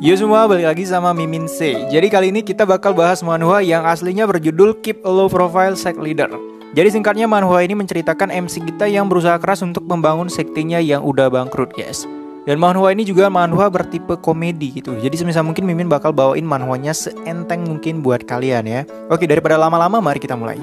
Yo semua, balik lagi sama Mimin C. Jadi kali ini kita bakal bahas manhwa yang aslinya berjudul Keep a Low Profile Sect Leader. Jadi singkatnya manhwa ini menceritakan MC kita yang berusaha keras untuk membangun sektinya yang udah bangkrut, guys. Dan manhwa ini juga manhwa bertipe komedi gitu. Jadi semisal mungkin Mimin bakal bawain manhwanya seenteng mungkin buat kalian ya. Oke, daripada lama-lama mari kita mulai.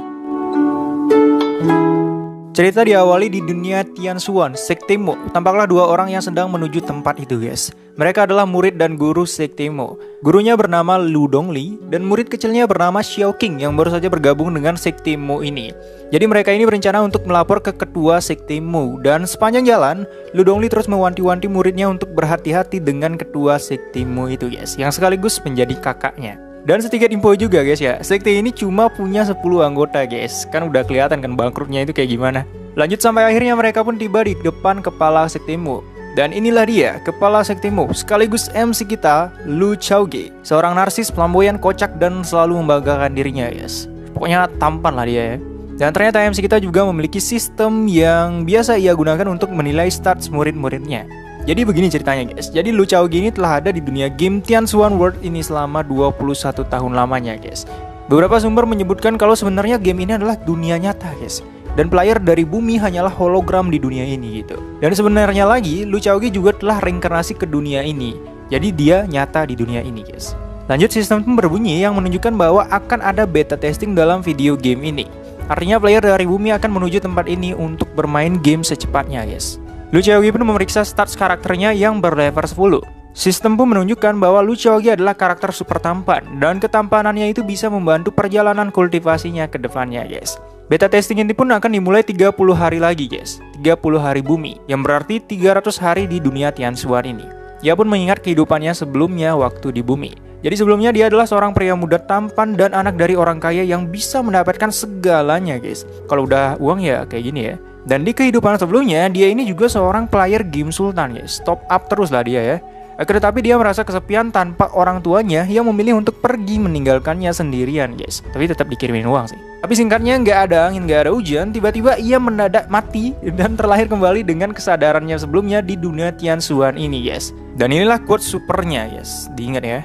Cerita diawali di dunia Tianxuan, sekte Mo. Tampaklah dua orang yang sedang menuju tempat itu, guys. Mereka adalah murid dan guru sekte Mo. Gurunya bernama Lu Dongli dan murid kecilnya bernama Xiao Qing yang baru saja bergabung dengan sekte Mo ini. Jadi mereka ini berencana untuk melapor ke ketua sekte Mo. Dan sepanjang jalan, Lu Dongli terus mewanti-wanti muridnya untuk berhati-hati dengan ketua sekte Mo itu, guys, yang sekaligus menjadi kakaknya. Dan sedikit info juga, guys ya, sekte ini cuma punya 10 anggota, guys. Kan udah kelihatan kan bangkrutnya itu kayak gimana. Lanjut sampai akhirnya mereka pun tiba di depan kepala sekte Mo. Dan inilah dia, kepala sekte Mo, sekaligus MC kita, Lu Chaoge. Seorang narsis, flamboyan, kocak, dan selalu membanggakan dirinya, guys. Pokoknya tampan lah dia ya. Dan ternyata MC kita juga memiliki sistem yang biasa ia gunakan untuk menilai stats murid-muridnya. Jadi begini ceritanya, guys. Jadi Lu Chaoge ini telah ada di dunia game Tianxuan World ini selama 21 tahun lamanya, guys. Beberapa sumber menyebutkan kalau sebenarnya game ini adalah dunia nyata, guys. Dan player dari bumi hanyalah hologram di dunia ini gitu. Dan sebenarnya lagi, Lu Chaoge juga telah reinkarnasi ke dunia ini. Jadi dia nyata di dunia ini, guys. Lanjut, sistem pun berbunyi yang menunjukkan bahwa akan ada beta testing dalam video game ini. Artinya player dari bumi akan menuju tempat ini untuk bermain game secepatnya, guys. Lu Chaoge pun memeriksa stats karakternya yang berlevel 10. Sistem pun menunjukkan bahwa Lu Chaoge adalah karakter super tampan dan ketampanannya itu bisa membantu perjalanan kultivasinya ke depannya, guys. Beta testing ini pun akan dimulai 30 hari lagi, guys. 30 hari bumi, yang berarti 300 hari di dunia Tianxuan ini. Ia pun mengingat kehidupannya sebelumnya waktu di bumi. Jadi sebelumnya dia adalah seorang pria muda tampan dan anak dari orang kaya yang bisa mendapatkan segalanya, guys. Kalau udah uang ya kayak gini ya. Dan di kehidupan sebelumnya, dia ini juga seorang player game sultan, guys. Top up terus lah dia ya. Tetapi dia merasa kesepian tanpa orang tuanya yang memilih untuk pergi meninggalkannya sendirian, guys. Tapi tetap dikirimin uang sih. Tapi singkatnya, nggak ada angin, nggak ada hujan, tiba-tiba ia mendadak mati dan terlahir kembali dengan kesadarannya sebelumnya di dunia Tianxuan ini, guys. Dan inilah quote supernya, guys. Diingat ya.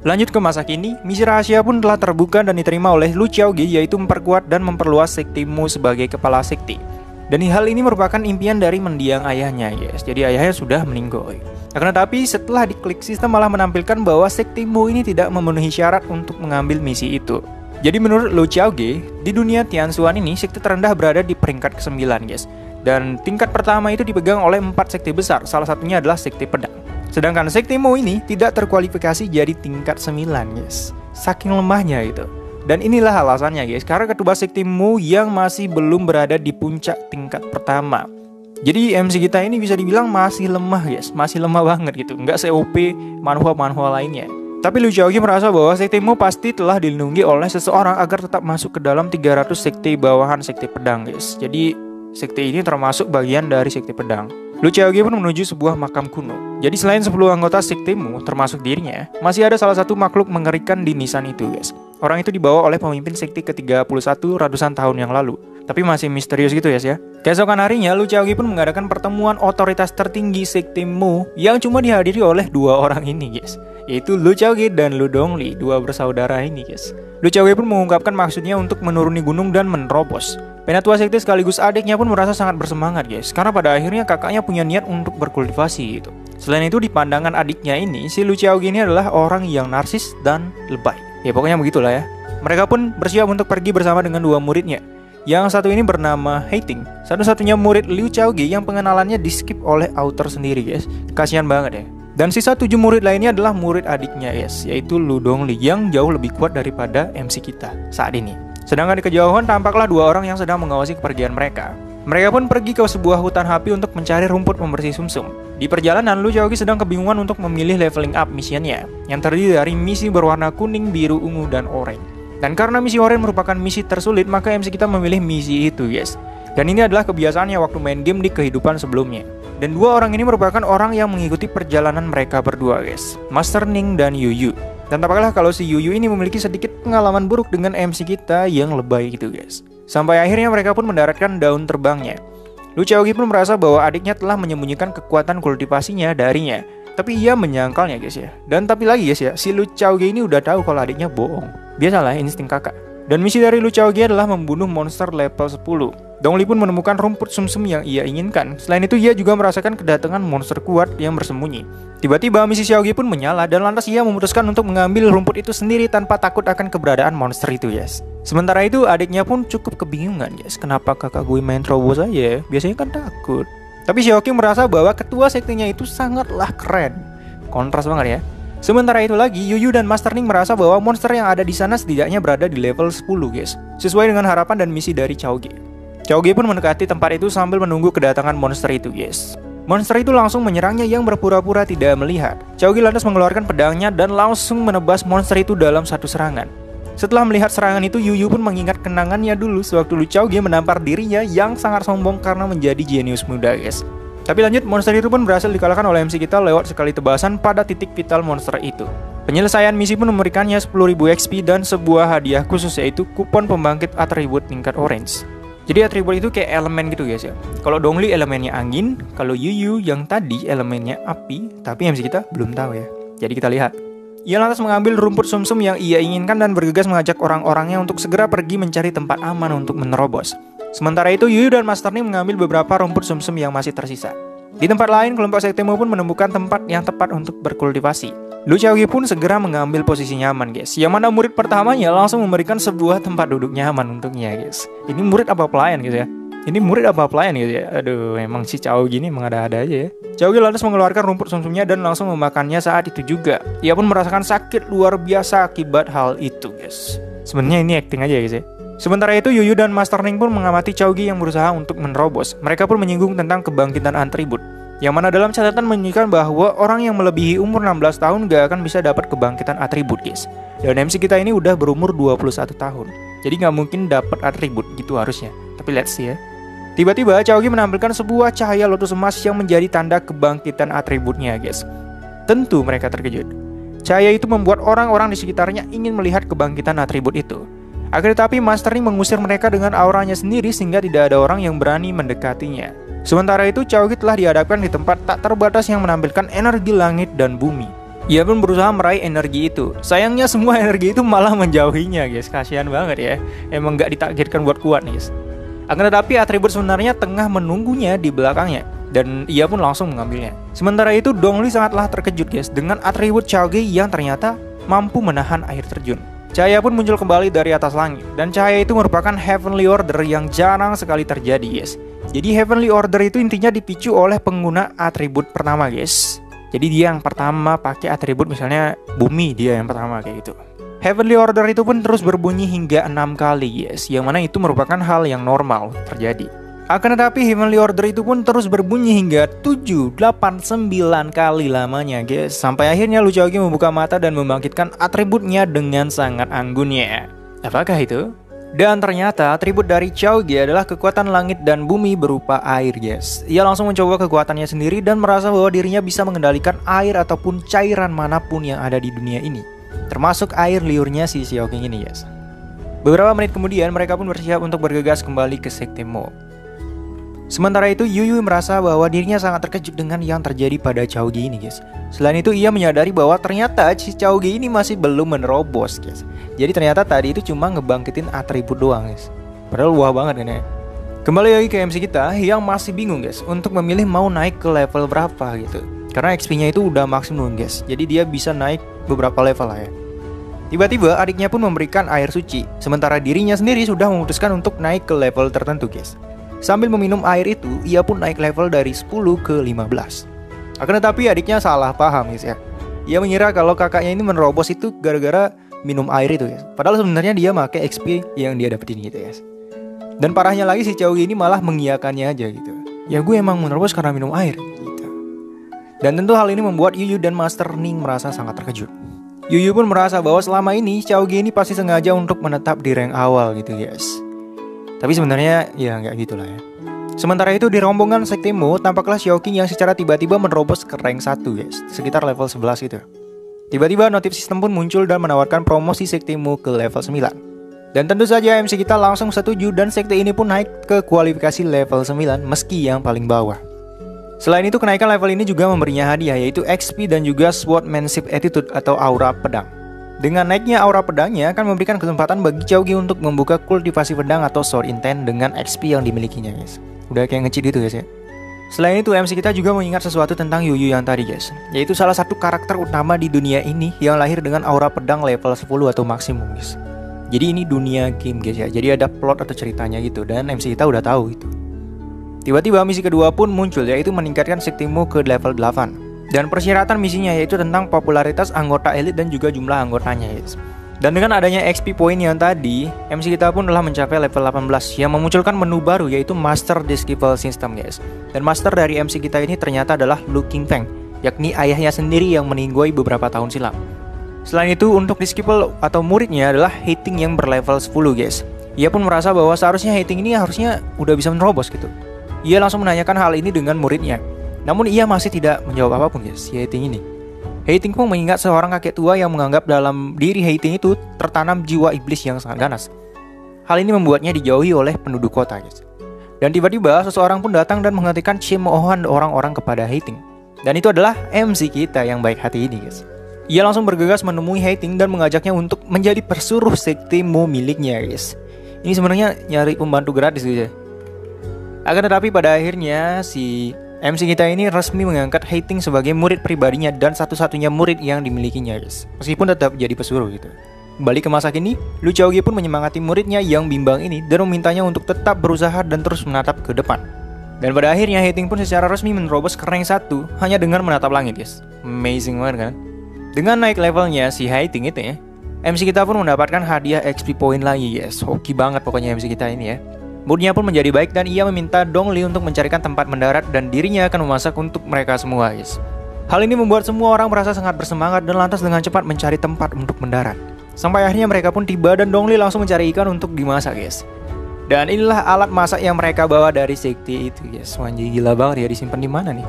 Lanjut ke masa kini, misi rahasia pun telah terbuka dan diterima oleh Lu Chaoge, yaitu memperkuat dan memperluas sekte Mo sebagai kepala sekte. Dan hal ini merupakan impian dari mendiang ayahnya, guys. Jadi ayahnya sudah meninggal. Akan tetapi setelah diklik, sistem malah menampilkan bahwa sekte Mo ini tidak memenuhi syarat untuk mengambil misi itu. Jadi menurut Lu Chaoge, di dunia Tianxuan ini sekte terendah berada di peringkat ke-9, guys. Dan tingkat pertama itu dipegang oleh 4 sekte besar, salah satunya adalah sekte pedang. Sedangkan sekte Mo ini tidak terkualifikasi jadi tingkat 9, guys. Saking lemahnya itu. Dan inilah alasannya, guys, karena ketua sekte Mo yang masih belum berada di puncak tingkat pertama. Jadi MC kita ini bisa dibilang masih lemah, guys. Masih lemah banget gitu. Nggak se-OP manhwa-manhwa lainnya. Tapi Lu Chaoge merasa bahwa sekte Mo pasti telah dilindungi oleh seseorang agar tetap masuk ke dalam 300 sekte bawahan sekte pedang, guys. Jadi sekte ini termasuk bagian dari sekte pedang. Lu Chaoge pun menuju sebuah makam kuno. Jadi selain 10 anggota sekte Mo, termasuk dirinya, masih ada salah satu makhluk mengerikan di nisan itu, guys. Orang itu dibawa oleh pemimpin sekte ke-31 ratusan tahun yang lalu. Tapi masih misterius gitu, guys ya. Keesokan harinya, Lu Chaoge pun mengadakan pertemuan otoritas tertinggi sekte Mo yang cuma dihadiri oleh 2 orang ini, guys. Yaitu Lu Chaoge dan Lu Dongli, 2 bersaudara ini, guys. Lu Chaoge pun mengungkapkan maksudnya untuk menuruni gunung dan menerobos. Penatua sekte sekaligus adiknya pun merasa sangat bersemangat, guys, karena pada akhirnya kakaknya punya niat untuk berkultivasi gitu. Selain itu, di pandangan adiknya ini, si Lu Chaoge ini adalah orang yang narsis dan lebay. Ya pokoknya begitulah ya. Mereka pun bersiap untuk pergi bersama dengan 2 muridnya. Yang satu ini bernama Heiting, satu-satunya murid Lu Chaoge yang pengenalannya di-skip oleh author sendiri, guys. Kasihan banget ya. Dan sisa 7 murid lainnya adalah murid adiknya, guys, yaitu Lu Dongli yang jauh lebih kuat daripada MC kita saat ini. Sedangkan di kejauhan tampaklah 2 orang yang sedang mengawasi kepergian mereka. Mereka pun pergi ke sebuah hutan api untuk mencari rumput pembersih sumsum. Di perjalanan, Lu Chaoge sedang kebingungan untuk memilih leveling up misinya, yang terdiri dari misi berwarna kuning, biru, ungu, dan oranye. Dan karena misi oranye merupakan misi tersulit, maka MC kita memilih misi itu, guys. Dan ini adalah kebiasaannya waktu main game di kehidupan sebelumnya. Dan 2 orang ini merupakan orang yang mengikuti perjalanan mereka berdua, guys. Master Ning dan Yuyu. Dan tampaklah kalau si Yuyu ini memiliki sedikit pengalaman buruk dengan MC kita yang lebay gitu, guys. Sampai akhirnya mereka pun mendaratkan daun terbangnya. Lu Chaoge pun merasa bahwa adiknya telah menyembunyikan kekuatan kultivasinya darinya. Tapi ia menyangkalnya guys ya. Dan tapi lagi guys ya, si Lu Chaoge ini udah tahu kalau adiknya bohong. Biasalah insting kakak. Dan misi dari Lu Chaoge adalah membunuh monster level 10. Dongli pun menemukan rumput sumsum yang ia inginkan. Selain itu ia juga merasakan kedatangan monster kuat yang bersembunyi. Tiba-tiba misi Xiaoge pun menyala dan lantas ia memutuskan untuk mengambil rumput itu sendiri tanpa takut akan keberadaan monster itu guys. Sementara itu adiknya pun cukup kebingungan guys. Kenapa kakak gue main terobos aja? Biasanya kan takut. Tapi Xiaoge merasa bahwa ketua sektenya itu sangatlah keren. Kontras banget ya. Sementara itu lagi, Yuyu dan Master Ning merasa bahwa monster yang ada di sana setidaknya berada di level 10 guys. Sesuai dengan harapan dan misi dari Xiaoge. Xiaoge pun mendekati tempat itu sambil menunggu kedatangan monster itu guys. Monster itu langsung menyerangnya yang berpura-pura tidak melihat. Xiaoge lantas mengeluarkan pedangnya dan langsung menebas monster itu dalam satu serangan. Setelah melihat serangan itu, Yuyu pun mengingat kenangannya dulu sewaktu Lu Chaoge menampar dirinya yang sangat sombong karena menjadi jenius muda guys. Tapi lanjut, monster itu pun berhasil dikalahkan oleh MC kita lewat sekali tebasan pada titik vital monster itu. Penyelesaian misi pun memberikannya 10.000 XP dan sebuah hadiah khusus yaitu kupon pembangkit atribut tingkat orange. Jadi atribut itu kayak elemen gitu guys ya. Kalau Dongli elemennya angin, kalau Yuyu yang tadi elemennya api, tapi MC kita belum tahu ya. Jadi kita lihat. Ia lantas mengambil rumput sumsum yang ia inginkan dan bergegas mengajak orang-orangnya untuk segera pergi mencari tempat aman untuk menerobos. Sementara itu, Yuyu dan Master Ning mengambil beberapa rumput sumsum yang masih tersisa. Di tempat lain, kelompok sektemu pun menemukan tempat yang tepat untuk berkultivasi. Lu Chaoge pun segera mengambil posisi nyaman guys. Yang mana murid pertamanya langsung memberikan sebuah tempat duduk nyaman untuknya guys. Ini murid apa pelayan guys ya? Ini murid apa pelayan gitu ya? Aduh, emang si Chaoge ini mengada-ada aja ya. Chaoge lantas mengeluarkan rumput sumsumnya dan langsung memakannya saat itu juga. Ia pun merasakan sakit luar biasa akibat hal itu guys. Sebenarnya ini acting aja guys ya. Sementara itu Yuyu dan Master Ning pun mengamati Chaoge yang berusaha untuk menerobos. Mereka pun menyinggung tentang kebangkitan atribut. Yang mana dalam catatan menunjukkan bahwa orang yang melebihi umur 16 tahun gak akan bisa dapat kebangkitan atribut guys. Dan MC kita ini udah berumur 21 tahun. Jadi gak mungkin dapat atribut gitu harusnya. Tapi let's see ya. Tiba-tiba Chaoge menampilkan sebuah cahaya lotus emas yang menjadi tanda kebangkitan atributnya guys. Tentu mereka terkejut. Cahaya itu membuat orang-orang di sekitarnya ingin melihat kebangkitan atribut itu. Akan tetapi Master Ning mengusir mereka dengan auranya sendiri sehingga tidak ada orang yang berani mendekatinya. Sementara itu Chaoge telah dihadapkan di tempat tak terbatas yang menampilkan energi langit dan bumi. Ia pun berusaha meraih energi itu. Sayangnya semua energi itu malah menjauhinya guys. Kasihan banget ya. Emang gak ditakdirkan buat kuat nih guys. Akan tetapi atribut sebenarnya tengah menunggunya di belakangnya. Dan ia pun langsung mengambilnya. Sementara itu Dongli sangatlah terkejut guys dengan atribut Chaoge yang ternyata mampu menahan air terjun. Cahaya pun muncul kembali dari atas langit. Dan cahaya itu merupakan Heavenly Order yang jarang sekali terjadi guys. Jadi Heavenly Order itu intinya dipicu oleh pengguna atribut pertama guys. Jadi dia yang pertama pakai atribut misalnya bumi, dia yang pertama kayak gitu. Heavenly Order itu pun terus berbunyi hingga 6 kali guys. Yang mana itu merupakan hal yang normal terjadi. Akan tetapi Heavenly Order itu pun terus berbunyi hingga 7, 8, 9 kali lamanya guys. Sampai akhirnya Lu Chaoge membuka mata dan membangkitkan atributnya dengan sangat anggunnya. Apakah itu? Dan ternyata atribut dari Chaoge adalah kekuatan langit dan bumi berupa air guys. Ia langsung mencoba kekuatannya sendiri dan merasa bahwa dirinya bisa mengendalikan air ataupun cairan manapun yang ada di dunia ini. Termasuk air liurnya si Xiaoge ini guys. Beberapa menit kemudian mereka pun bersiap untuk bergegas kembali ke Sekte Mo. Sementara itu Yuyu merasa bahwa dirinya sangat terkejut dengan yang terjadi pada Chaoge ini guys. Selain itu ia menyadari bahwa ternyata si Chaoge ini masih belum menerobos guys. Jadi ternyata tadi itu cuma ngebangkitin atribut doang guys. Padahal wah banget kan ya. Kembali lagi ke MC kita yang masih bingung guys untuk memilih mau naik ke level berapa gitu. Karena XP-nya itu udah maksimum guys. Jadi dia bisa naik beberapa level lah ya. Tiba-tiba adiknya pun memberikan air suci. Sementara dirinya sendiri sudah memutuskan untuk naik ke level tertentu guys. Sambil meminum air itu, ia pun naik level dari 10 ke 15. Akan tetapi adiknya salah paham guys ya. Ia mengira kalau kakaknya ini menerobos itu gara-gara minum air itu guys. Padahal sebenarnya dia pakai XP yang dia dapetin gitu guys. Dan parahnya lagi si Chaoge ini malah mengiyakannya aja gitu. Ya gue emang menerobos karena minum air gitu. Dan tentu hal ini membuat Yuyu dan Master Ning merasa sangat terkejut. Yuyu pun merasa bahwa selama ini Chaoge ini pasti sengaja untuk menetap di rank awal gitu guys. Tapi sebenarnya ya nggak gitulah ya. Sementara itu di rombongan Sekte Mo tampaklah Xiaoqing yang secara tiba-tiba menerobos ke rank 1 guys, sekitar level 11 gitu. Tiba-tiba notif sistem pun muncul dan menawarkan promosi Sekte Mo ke level 9. Dan tentu saja MC kita langsung setuju dan sekte ini pun naik ke kualifikasi level 9 meski yang paling bawah. Selain itu, kenaikan level ini juga memberinya hadiah, yaitu XP dan juga Swordsmanship Attitude atau aura pedang. Dengan naiknya aura pedangnya akan memberikan kesempatan bagi Chogi untuk membuka kultivasi pedang atau Sword Intent dengan XP yang dimilikinya, guys. Udah kayak nge-cheat gitu, guys ya. Selain itu, MC kita juga mengingat sesuatu tentang Yuyu yang tadi, guys, yaitu salah satu karakter utama di dunia ini yang lahir dengan aura pedang level 10 atau maksimum, guys. Jadi ini dunia game, guys ya. Jadi ada plot atau ceritanya gitu, dan MC kita udah tahu itu. Tiba-tiba misi kedua pun muncul, yaitu meningkatkan sektimu ke level 8. Dan persyaratan misinya yaitu tentang popularitas anggota elit dan juga jumlah anggotanya, guys. Dan dengan adanya XP point yang tadi, MC kita pun telah mencapai level 18 yang memunculkan menu baru, yaitu Master Disciple System, guys. Dan master dari MC kita ini ternyata adalah Lu Qingfeng, yakni ayahnya sendiri yang meninggoy beberapa tahun silam. Selain itu, untuk disciple atau muridnya adalah Hating yang berlevel 10, guys. Ia pun merasa bahwa seharusnya Hating ini harusnya udah bisa menerobos gitu. Ia langsung menanyakan hal ini dengan muridnya. Namun ia masih tidak menjawab apapun, guys, si Hating ini. Hating pun mengingat seorang kakek tua yang menganggap dalam diri Hating itu tertanam jiwa iblis yang sangat ganas. Hal ini membuatnya dijauhi oleh penduduk kota, guys. Dan tiba-tiba seseorang pun datang dan menghentikan cemoohan orang-orang kepada Hating. Dan itu adalah MC kita yang baik hati ini, guys. Ia langsung bergegas menemui Hating dan mengajaknya untuk menjadi persuruh sektimu miliknya, guys. Ini sebenarnya nyari pembantu gratis, guys ya. Akan tetapi pada akhirnya si MC kita ini resmi mengangkat Hating sebagai murid pribadinya dan satu-satunya murid yang dimilikinya, guys. Meskipun tetap jadi pesuruh gitu. Kembali ke masa kini, Lu Xiaoge pun menyemangati muridnya yang bimbang ini dan memintanya untuk tetap berusaha dan terus menatap ke depan. Dan pada akhirnya Hating pun secara resmi menerobos ke rank 1 hanya dengan menatap langit, guys. Amazing banget kan? Dengan naik levelnya si Hating itu ya, MC kita pun mendapatkan hadiah XP point lagi, guys. Hoki banget pokoknya MC kita ini ya. Moodnya pun menjadi baik dan ia meminta Dong Li untuk mencarikan tempat mendarat dan dirinya akan memasak untuk mereka semua, guys. Hal ini membuat semua orang merasa sangat bersemangat dan lantas dengan cepat mencari tempat untuk mendarat. Sampai akhirnya mereka pun tiba dan Dong Li langsung mencari ikan untuk dimasak, guys. Dan inilah alat masak yang mereka bawa dari sekte itu, guys. Wanji, gila banget ya, disimpan di mana nih?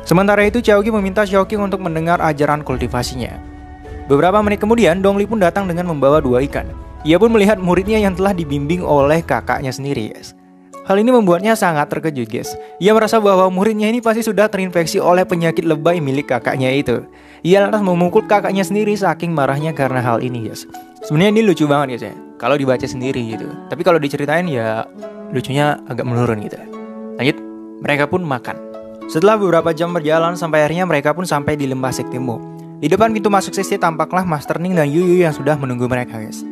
Sementara itu Xiaoqi meminta Xiaoqing untuk mendengar ajaran kultivasinya. Beberapa menit kemudian Dong Li pun datang dengan membawa 2 ikan. Ia pun melihat muridnya yang telah dibimbing oleh kakaknya sendiri, guys. Hal ini membuatnya sangat terkejut, guys. Ia merasa bahwa muridnya ini pasti sudah terinfeksi oleh penyakit lebay milik kakaknya itu. Ia lantas memukul kakaknya sendiri saking marahnya karena hal ini, guys. Sebenarnya ini lucu banget, guys ya, kalau dibaca sendiri gitu. Tapi kalau diceritain ya lucunya agak menurun gitu. Lanjut, mereka pun makan. Setelah beberapa jam berjalan sampai akhirnya mereka pun sampai di lembah Sektimu. Di depan pintu masuk sekte tampaklah Master Ning dan Yuyu yang sudah menunggu mereka, guys.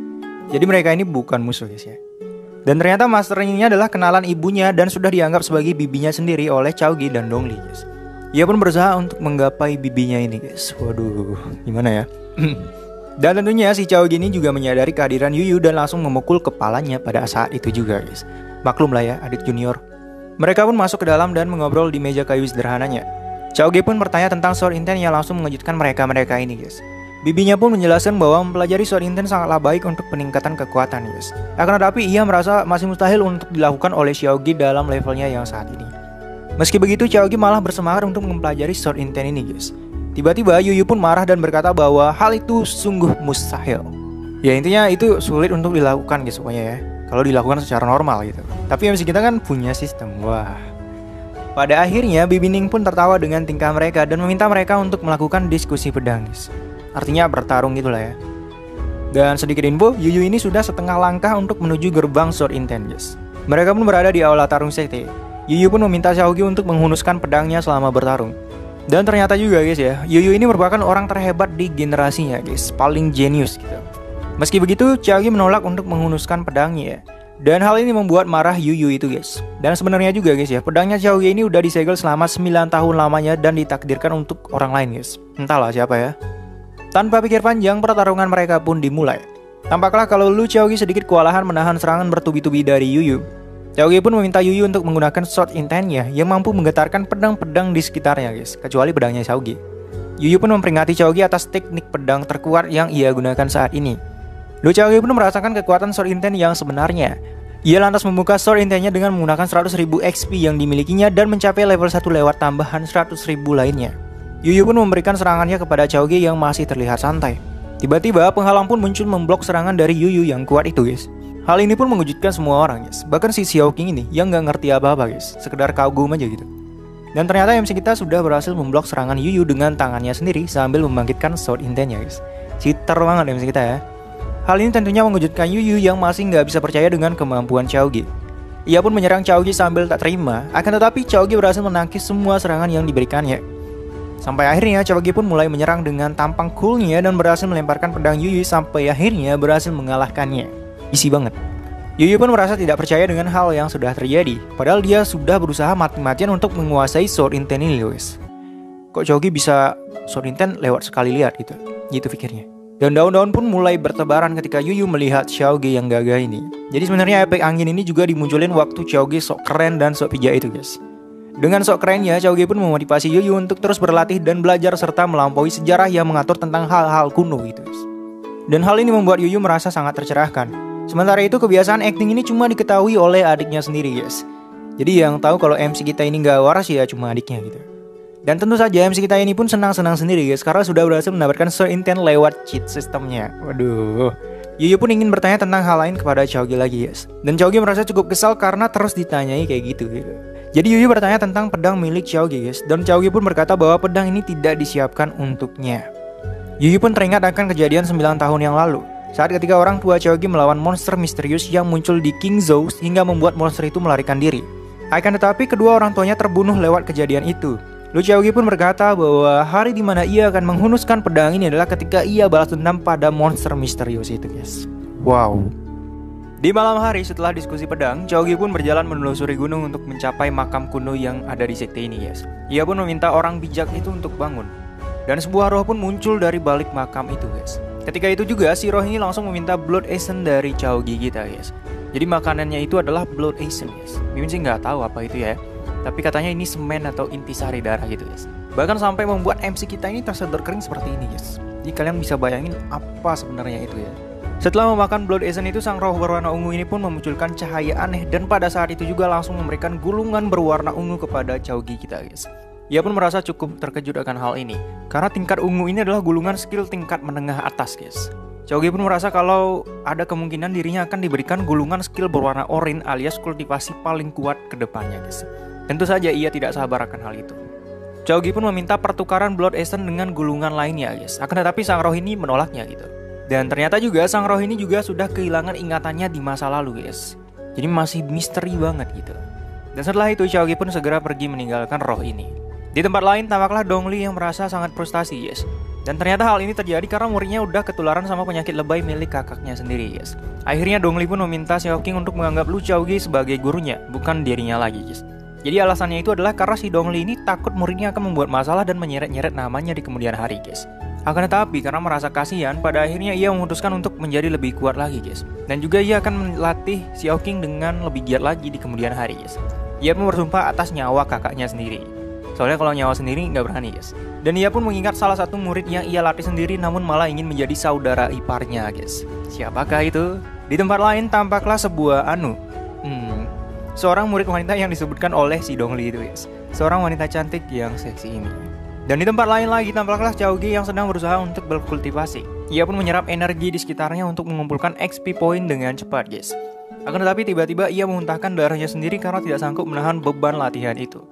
Jadi mereka ini bukan musuh, guys ya. Dan ternyata Master Ning ini adalah kenalan ibunya dan sudah dianggap sebagai bibinya sendiri oleh Xiaoqi dan Dong Li, guys. Ia pun berusaha untuk menggapai bibinya ini, guys. Waduh, gimana ya? Dan tentunya si Xiaoqi ini juga menyadari kehadiran Yuyu dan langsung memukul kepalanya pada saat itu juga, guys. Maklum lah ya, adik junior. Mereka pun masuk ke dalam dan mengobrol di meja kayu sederhananya. Xiaoqi pun bertanya tentang Sword Intent yang langsung mengejutkan mereka ini, guys. Bibinya pun menjelaskan bahwa mempelajari Sword Intent sangatlah baik untuk peningkatan kekuatan, guys. Akan tetapi ia merasa masih mustahil untuk dilakukan oleh Xiaoqi dalam levelnya yang saat ini. Meski begitu, Xiaoqi malah bersemangat untuk mempelajari Sword Intent ini, guys. Tiba-tiba Yuyu pun marah dan berkata bahwa hal itu sungguh mustahil. Ya intinya itu sulit untuk dilakukan, guys, pokoknya ya. Kalau dilakukan secara normal gitu. Tapi MC kita kan punya sistem. Wah. Pada akhirnya Bibi Ning pun tertawa dengan tingkah mereka dan meminta mereka untuk melakukan diskusi pedang, guys. Artinya bertarung gitulah ya. Dan sedikit info, Yuyu ini sudah setengah langkah untuk menuju gerbang Sword Intent, guys. Mereka pun berada di aula tarung sekte. Yuyu pun meminta Xiaoqi untuk menghunuskan pedangnya selama bertarung. Dan ternyata juga, guys ya, Yuyu ini merupakan orang terhebat di generasinya, guys. Paling jenius gitu. Meski begitu, Xiaoqi menolak untuk menghunuskan pedangnya. Dan hal ini membuat marah Yuyu itu, guys. Dan sebenarnya juga, guys ya, pedangnya Xiaoqi ini udah disegel selama 9 tahun lamanya dan ditakdirkan untuk orang lain, guys. Entahlah siapa ya. Tanpa pikir panjang, pertarungan mereka pun dimulai. Tampaklah kalau Lu Xiaoqi sedikit kewalahan menahan serangan bertubi-tubi dari Yuyu. Xiaoqi pun meminta Yuyu untuk menggunakan Sword Intent-nya yang mampu menggetarkan pedang-pedang di sekitarnya, guys, kecuali pedangnya Xiaoqi. Yuyu pun memperingati Xiaoqi atas teknik pedang terkuat yang ia gunakan saat ini. Lu Xiaoqi pun merasakan kekuatan Sword Intent yang sebenarnya. Ia lantas membuka Sword Intent-nya dengan menggunakan 100.000 XP yang dimilikinya dan mencapai level 1 lewat tambahan 100.000 lainnya. Yuyu pun memberikan serangannya kepada Xiaoqi yang masih terlihat santai. Tiba-tiba penghalang pun muncul memblok serangan dari Yuyu yang kuat itu, guys. Hal ini pun mengejutkan semua orang, guys. Bahkan si Xiaoqi ini yang gak ngerti apa-apa, guys. Sekedar kagum aja gitu. Dan ternyata MC kita sudah berhasil memblok serangan Yuyu dengan tangannya sendiri sambil membangkitkan Sword Intent-nya guys. Cheater banget MC kita ya. Hal ini tentunya mengejutkan Yuyu yang masih nggak bisa percaya dengan kemampuan Chaogi. Ia pun menyerang Chaogi sambil tak terima, akan tetapi Chaogi berhasil menangkis semua serangan yang diberikannya. Sampai akhirnya Chaogi pun mulai menyerang dengan tampang coolnya dan berhasil melemparkan pedang Yuyu sampai akhirnya berhasil mengalahkannya. Easy banget. Yuyu pun merasa tidak percaya dengan hal yang sudah terjadi, padahal dia sudah berusaha mati-matian untuk menguasai Sword Intent ini guys. Kok Chaogi bisa Sword Intent lewat sekali lihat gitu pikirnya. Dan daun-daun pun mulai bertebaran ketika Yuyu melihat Chaogi yang gagah ini. Jadi sebenarnya efek angin ini juga dimunculin waktu Chaogi sok keren dan sok bijak itu guys. Dengan sok kerennya, Chaogi pun memotivasi Yuyu untuk terus berlatih dan belajar serta melampaui sejarah yang mengatur tentang hal-hal kuno gitu guys. Dan hal ini membuat Yuyu merasa sangat tercerahkan. Sementara itu kebiasaan acting ini cuma diketahui oleh adiknya sendiri guys. Jadi yang tahu kalau MC kita ini gak waras ya cuma adiknya gitu. Dan tentu saja MC kita ini pun senang-senang sendiri guys, karena sudah berhasil mendapatkan Sword Intent lewat cheat sistemnya. Waduh. Yuyu pun ingin bertanya tentang hal lain kepada Chaogi lagi guys. Dan Chaogi merasa cukup kesal karena terus ditanyai kayak gitu. Jadi Yuyu bertanya tentang pedang milik Chaogi guys. Dan Chaogi pun berkata bahwa pedang ini tidak disiapkan untuknya. Yuyu pun teringat akan kejadian 9 tahun yang lalu, saat ketika orang tua Chaogi melawan monster misterius yang muncul di King Zhou hingga membuat monster itu melarikan diri. Akan tetapi kedua orang tuanya terbunuh lewat kejadian itu. Lu Chaogi pun berkata bahwa hari di mana ia akan menghunuskan pedang ini adalah ketika ia balas dendam pada monster misterius itu guys. Wow. Di malam hari setelah diskusi pedang, Chaogi pun berjalan menelusuri gunung untuk mencapai makam kuno yang ada di sekte ini guys. Ia pun meminta orang bijak itu untuk bangun. Dan sebuah roh pun muncul dari balik makam itu guys. Ketika itu juga si roh ini langsung meminta Blood Essence dari Chaogi kita guys. Jadi makanannya itu adalah Blood Essence guys. Mimin sih nggak tahu apa itu ya, tapi katanya ini semen atau intisari darah gitu guys. Bahkan sampai membuat MC kita ini tersedot kering seperti ini guys. Jadi kalian bisa bayangin apa sebenarnya itu ya. Setelah memakan Blood Essence itu, sang roh berwarna ungu ini pun memunculkan cahaya aneh. Dan pada saat itu juga langsung memberikan gulungan berwarna ungu kepada Chaogi kita guys. Ia pun merasa cukup terkejut akan hal ini, karena tingkat ungu ini adalah gulungan skill tingkat menengah atas guys. Chaogi pun merasa kalau ada kemungkinan dirinya akan diberikan gulungan skill berwarna oranye alias kultivasi paling kuat ke depannya guys. Tentu saja ia tidak sabar akan hal itu. Chaogi pun meminta pertukaran Blood Essence dengan gulungan lainnya guys. Akan tetapi sang roh ini menolaknya gitu. Dan ternyata juga sang roh ini juga sudah kehilangan ingatannya di masa lalu guys. Jadi masih misteri banget gitu. Dan setelah itu Chaogi pun segera pergi meninggalkan roh ini. Di tempat lain tampaklah Dongli yang merasa sangat frustasi guys. Dan ternyata hal ini terjadi karena muridnya udah ketularan sama penyakit lebay milik kakaknya sendiri guys. Akhirnya Dongli pun meminta Xiaoqing untuk menganggap Lu Chaogi sebagai gurunya, bukan dirinya lagi guys. Jadi alasannya itu adalah karena si Dongli ini takut muridnya akan membuat masalah dan menyeret-nyeret namanya di kemudian hari guys. Akan tetapi karena merasa kasihan, pada akhirnya ia memutuskan untuk menjadi lebih kuat lagi guys. Dan juga ia akan melatih Xiaoqing dengan lebih giat lagi di kemudian hari guys. Ia pun bersumpah atas nyawa kakaknya sendiri. Soalnya kalau nyawa sendiri nggak berani guys. Dan ia pun mengingat salah satu murid yang ia latih sendiri namun malah ingin menjadi saudara iparnya guys. Siapakah itu? Di tempat lain tampaklah sebuah seorang murid wanita yang disebutkan oleh si Dongli itu guys. Seorang wanita cantik yang seksi ini. Dan di tempat lain lagi tampaklah Chaogi yang sedang berusaha untuk berkultivasi. Ia pun menyerap energi di sekitarnya untuk mengumpulkan XP point dengan cepat guys. Akan tetapi tiba-tiba ia memuntahkan darahnya sendiri karena tidak sanggup menahan beban latihan itu.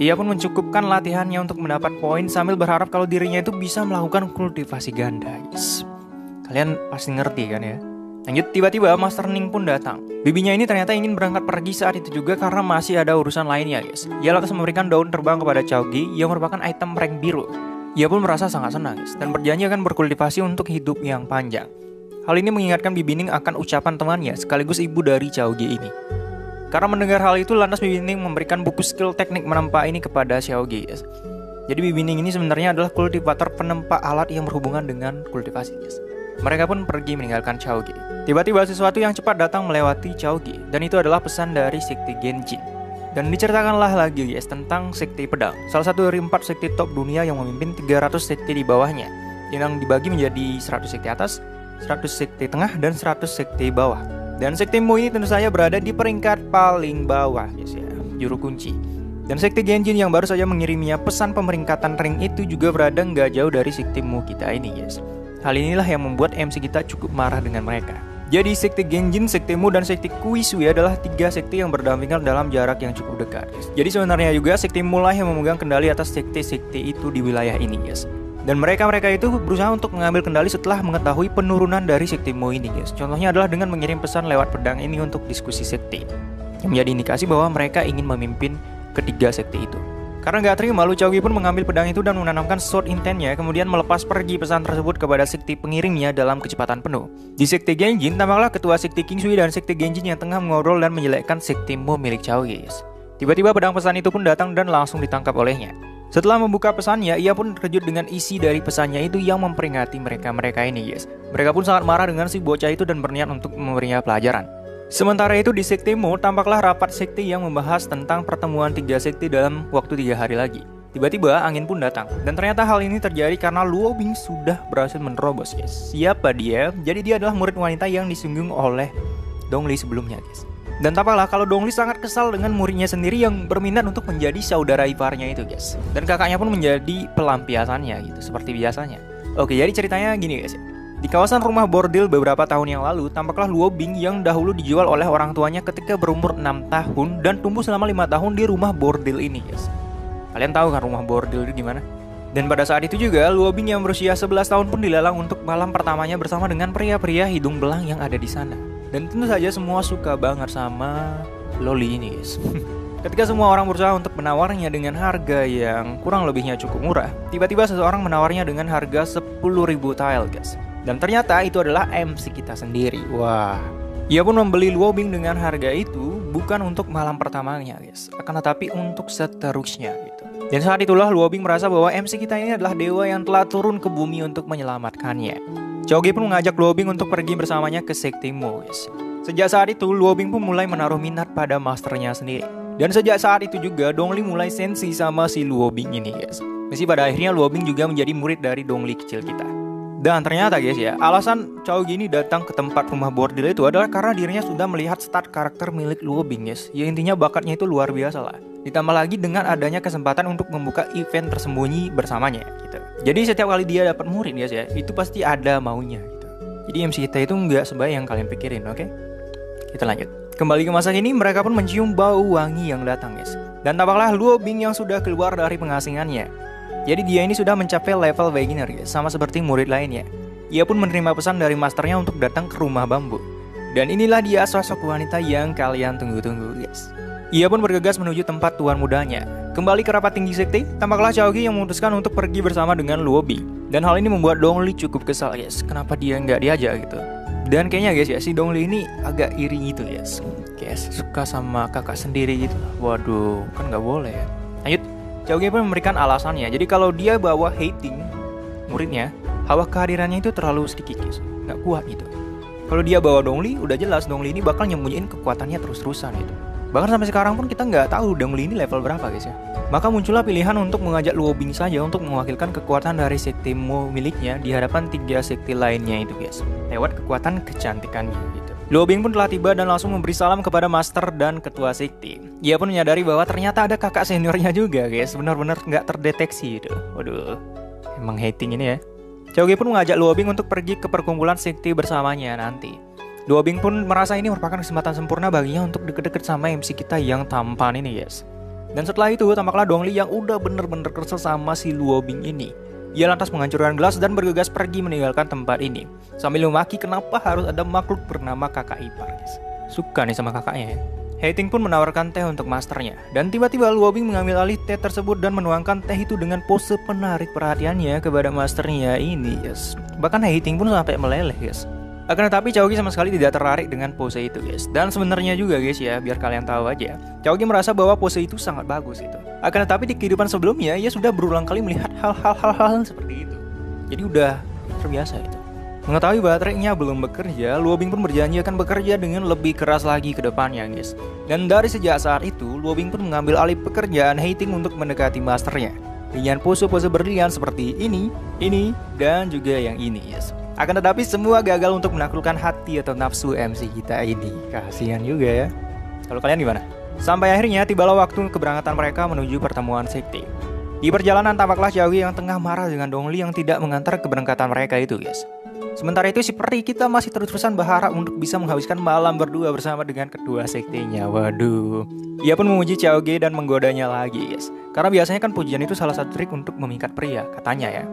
Ia pun mencukupkan latihannya untuk mendapat poin sambil berharap kalau dirinya itu bisa melakukan kultivasi ganda guys. Kalian pasti ngerti kan ya. Lanjut, tiba-tiba Master Ning pun datang. Bibinya ini ternyata ingin berangkat pergi saat itu juga karena masih ada urusan lainnya guys. Ia lantas memberikan daun terbang kepada Chaogi yang merupakan item rank biru. Ia pun merasa sangat senang guys, dan berjanji akan berkultivasi untuk hidup yang panjang. Hal ini mengingatkan Bibi Ning akan ucapan temannya sekaligus ibu dari Chaogi ini. Karena mendengar hal itu, lantas Bibi Ning memberikan buku skill teknik menempa ini kepada Xiaogi guys. Jadi Bibi Ning ini sebenarnya adalah kultivator penempa alat yang berhubungan dengan kultivasi guys. Mereka pun pergi meninggalkan Chaogi. Tiba-tiba sesuatu yang cepat datang melewati Chaogi, dan itu adalah pesan dari sekte Genjin. Dan diceritakanlah lagi guys tentang sekte pedang, salah satu dari 4 sekte top dunia yang memimpin 300 sekte di bawahnya, yang dibagi menjadi 100 sekte atas, 100 sekte tengah, dan 100 sekte bawah. Dan sekte Mu ini tentu saja berada di peringkat paling bawah guys ya, juru kunci. Dan sekte Genjin yang baru saja mengiriminya pesan pemeringkatan ring itu juga berada nggak jauh dari sekte Mu kita ini guys. Hal inilah yang membuat MC kita cukup marah dengan mereka. Jadi sekte Genjin, sekte Mu, dan sekte Kuisui adalah 3 sekte yang berdampingan dalam jarak yang cukup dekat, guys. Jadi sebenarnya juga sekte Mu lah yang memegang kendali atas sekte-sekte itu di wilayah ini, guys. Dan mereka itu berusaha untuk mengambil kendali setelah mengetahui penurunan dari sekte Mu ini, guys. Contohnya adalah dengan mengirim pesan lewat pedang ini untuk diskusi sekte, yang menjadi indikasi bahwa mereka ingin memimpin ketiga sekte itu. Karena nggak terima, Lu Chaogi pun mengambil pedang itu dan menanamkan sword intentnya, kemudian melepas pergi pesan tersebut kepada sekte pengirimnya dalam kecepatan penuh. Di sekte Genjin, tampaklah ketua sekte Kingsui dan sekte Genjin yang tengah mengobrol dan menjelekkan sekte Mu milik Chaogi. Tiba-tiba pedang pesan itu pun datang dan langsung ditangkap olehnya. Setelah membuka pesannya, ia pun terkejut dengan isi dari pesannya itu yang memperingati mereka ini, guys. Mereka pun sangat marah dengan si bocah itu dan berniat untuk memberinya pelajaran. Sementara itu di sekte Mu, tampaklah rapat sekte yang membahas tentang pertemuan 3 sekte dalam waktu 3 hari lagi. Tiba-tiba angin pun datang, dan ternyata hal ini terjadi karena Luo Bing sudah berhasil menerobos, guys. Siapa dia? Jadi dia adalah murid wanita yang disinggung oleh Dongli sebelumnya, guys. Dan tampaklah kalau Dongli sangat kesal dengan muridnya sendiri yang berminat untuk menjadi saudara iparnya itu, guys. Dan kakaknya pun menjadi pelampiasannya gitu, seperti biasanya. Oke, jadi ceritanya gini, guys. Di kawasan rumah bordil beberapa tahun yang lalu, tampaklah Luo Bing yang dahulu dijual oleh orang tuanya ketika berumur 6 tahun dan tumbuh selama 5 tahun di rumah bordil ini, guys. Kalian tahu kan rumah bordil itu gimana? Dan pada saat itu juga, Luo Bing yang berusia 11 tahun pun dilelang untuk malam pertamanya bersama dengan pria-pria hidung belang yang ada di sana. Dan tentu saja semua suka banget sama Loli ini, guys. Ketika semua orang berusaha untuk menawarnya dengan harga yang kurang lebihnya cukup murah, tiba-tiba seseorang menawarnya dengan harga 10.000 tael, guys. Dan ternyata itu adalah MC kita sendiri. Wah. Ia pun membeli Luo Bing dengan harga itu bukan untuk malam pertamanya, guys, akan tetapi untuk seterusnya gitu. Dan saat itulah Luo Bing merasa bahwa MC kita ini adalah dewa yang telah turun ke bumi untuk menyelamatkannya. Chaogi pun mengajak Luo Bing untuk pergi bersamanya ke sekte Mu, guys. Sejak saat itu Luo Bing pun mulai menaruh minat pada masternya sendiri. Dan sejak saat itu juga Dongli mulai sensi sama si Luo Bing ini, guys. Meski pada akhirnya Luo Bing juga menjadi murid dari Dongli kecil kita. Dan ternyata, guys ya, alasan Chaogi ini datang ke tempat rumah bordil itu adalah karena dirinya sudah melihat stat karakter milik Luo Bing, guys. Ya intinya bakatnya itu luar biasa lah. Ditambah lagi dengan adanya kesempatan untuk membuka event tersembunyi bersamanya gitu. Jadi setiap kali dia dapat murid, guys ya, itu pasti ada maunya gitu. Jadi MC kita itu nggak sebaik yang kalian pikirin, oke? Kita lanjut. Kembali ke masa kini, mereka pun mencium bau wangi yang datang, guys. Dan tampaklah Luo Bing yang sudah keluar dari pengasingannya. Jadi dia ini sudah mencapai level beginner, guys, sama seperti murid lainnya. Ia pun menerima pesan dari masternya untuk datang ke rumah bambu. Dan inilah dia sosok wanita yang kalian tunggu-tunggu, guys. Ia pun bergegas menuju tempat tuan mudanya. Kembali ke rapat tinggi sekte, tampaklah Chaogi yang memutuskan untuk pergi bersama dengan Luo Bing. Dan hal ini membuat Dongli cukup kesal, guys. Kenapa dia nggak diajak gitu? Dan kayaknya, guys ya, si Dongli ini agak iri gitu, guys. Guys, suka sama kakak sendiri gitu. Waduh, kan nggak boleh ya. Lanjut. Chaogi pun memberikan alasannya. Jadi kalau dia bawa hating muridnya, hawa kehadirannya itu terlalu sedikit, guys. Nggak kuat gitu. Kalau dia bawa Dongli, udah jelas Dongli ini bakal nyembunyiin kekuatannya terus-terusan gitu. Bahkan sampai sekarang pun kita nggak tahu Dongli ini level berapa, guys ya. Maka muncullah pilihan untuk mengajak Luo Bing saja untuk mewakilkan kekuatan dari sekte Mu miliknya di hadapan 3 sekte lainnya itu, guys. Lewat kekuatan kecantikannya gitu. Luo Bing pun telah tiba dan langsung memberi salam kepada master dan ketua sekte. Ia pun menyadari bahwa ternyata ada kakak seniornya juga, guys. Benar-benar nggak terdeteksi itu. Waduh, emang hating ini ya. Chaogi pun mengajak Luo Bing untuk pergi ke perkumpulan sekte bersamanya nanti. Luo Bing pun merasa ini merupakan kesempatan sempurna baginya untuk deket-deket sama MC kita yang tampan ini, guys. Dan setelah itu tampaklah Dongli yang udah bener-bener kesel sama si Luo Bing ini. Ia lantas menghancurkan gelas dan bergegas pergi meninggalkan tempat ini, sambil memaki kenapa harus ada makhluk bernama kakak ipar, guys. Suka nih sama kakaknya ya. Hating pun menawarkan teh untuk masternya, dan tiba-tiba Luo Bing mengambil alih teh tersebut dan menuangkan teh itu dengan pose penarik perhatiannya kepada masternya ini, guys. Bahkan Hating pun sampai meleleh, guys. Akan tetapi Chaogi sama sekali tidak tertarik dengan pose itu, guys. Dan sebenarnya juga, guys ya, biar kalian tahu aja, Chaogi merasa bahwa pose itu sangat bagus itu. Akan tetapi di kehidupan sebelumnya ia sudah berulang kali melihat hal-hal seperti itu. Jadi udah terbiasa itu. Mengetahui baterainya belum bekerja, Luo Bing pun berjanji akan bekerja dengan lebih keras lagi ke depannya, guys. Dan dari sejak saat itu, Luo Bing pun mengambil alih pekerjaan Hating untuk mendekati masternya dengan pose-pose berlian seperti ini, dan juga yang ini, guys. Akan tetapi semua gagal untuk menaklukkan hati atau nafsu MC kita ini. Kasihan juga ya. Kalau kalian gimana? Sampai akhirnya tibalah waktu keberangkatan mereka menuju pertemuan sekte. Di perjalanan tampaklah Chaogi yang tengah marah dengan Dongli yang tidak mengantar keberangkatan mereka itu, guys. Sementara itu si peri kita masih terus-terusan berharap untuk bisa menghabiskan malam berdua bersama dengan kedua sektenya. Waduh. Ia pun memuji Chaoge dan menggodanya lagi, guys. Karena biasanya kan pujian itu salah satu trik untuk memikat pria, katanya ya.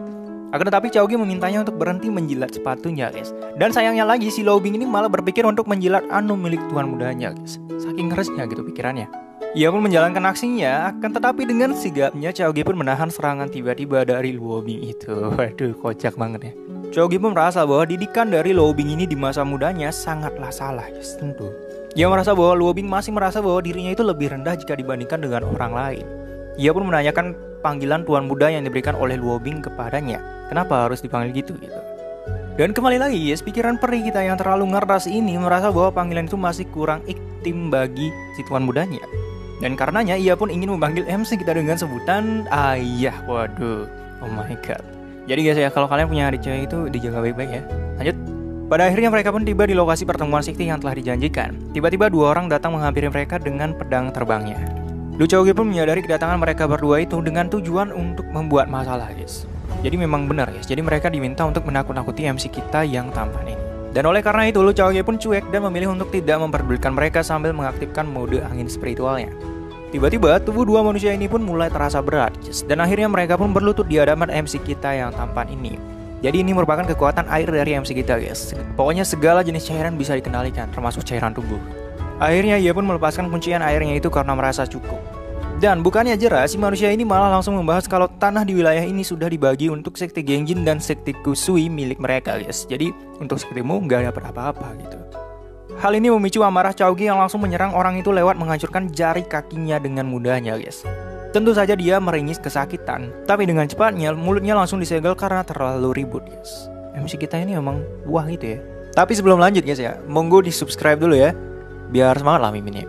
Akan tetapi Chaoge memintanya untuk berhenti menjilat sepatunya, guys. Dan sayangnya lagi si Lu Bing ini malah berpikir untuk menjilat anu milik tuan mudanya, guys. Saking keresnya gitu pikirannya. Ia pun menjalankan aksinya, akan tetapi dengan sigapnya Chaoge pun menahan serangan tiba-tiba dari Lu Bing itu. Waduh, kocak banget ya. Chaoge pun merasa bahwa didikan dari Lu Bing ini di masa mudanya sangatlah salah, guys. Tentu. Ia merasa bahwa Lu Bing masih merasa bahwa dirinya itu lebih rendah jika dibandingkan dengan orang lain. Ia pun menanyakan panggilan tuan muda yang diberikan oleh Lu Bing kepadanya. Kenapa harus dipanggil gitu? Dan kembali lagi, yes, pikiran peri kita yang terlalu ngeras ini merasa bahwa panggilan itu masih kurang intim bagi si tuan mudanya. Dan karenanya ia pun ingin memanggil MC kita dengan sebutan ayah. Waduh, oh my god. Jadi guys ya, kalau kalian punya adik cewek itu dijaga baik-baik ya. Lanjut. Pada akhirnya mereka pun tiba di lokasi pertemuan sekte yang telah dijanjikan. Tiba-tiba dua orang datang menghampiri mereka dengan pedang terbangnya. Lu Chaoge pun menyadari kedatangan mereka berdua itu dengan tujuan untuk membuat masalah, guys. Jadi memang benar, guys. Jadi mereka diminta untuk menakut-nakuti MC kita yang tampan ini. Dan oleh karena itu Lu Chaoge pun cuek dan memilih untuk tidak memperdulikan mereka sambil mengaktifkan mode angin spiritualnya. Tiba-tiba tubuh dua manusia ini pun mulai terasa berat, guys. Dan akhirnya mereka pun berlutut di hadapan MC kita yang tampan ini. Jadi ini merupakan kekuatan air dari MC kita, guys. Pokoknya segala jenis cairan bisa dikendalikan, termasuk cairan tubuh. Akhirnya ia pun melepaskan kuncian airnya itu karena merasa cukup. Dan bukannya jerah, si manusia ini malah langsung membahas kalau tanah di wilayah ini sudah dibagi untuk sekte Genjin dan sekte Kusui milik mereka, guys. Jadi untuk sektemu nggak dapat apa-apa gitu. Hal ini memicu amarah Chaoge yang langsung menyerang orang itu lewat menghancurkan jari kakinya dengan mudahnya, guys. Tentu saja dia meringis kesakitan, tapi dengan cepatnya mulutnya langsung disegel karena terlalu ribut, guys. MC kita ini emang wah gitu ya. Tapi sebelum lanjut, guys ya, monggo di subscribe dulu ya, biar semangat lah miminnya.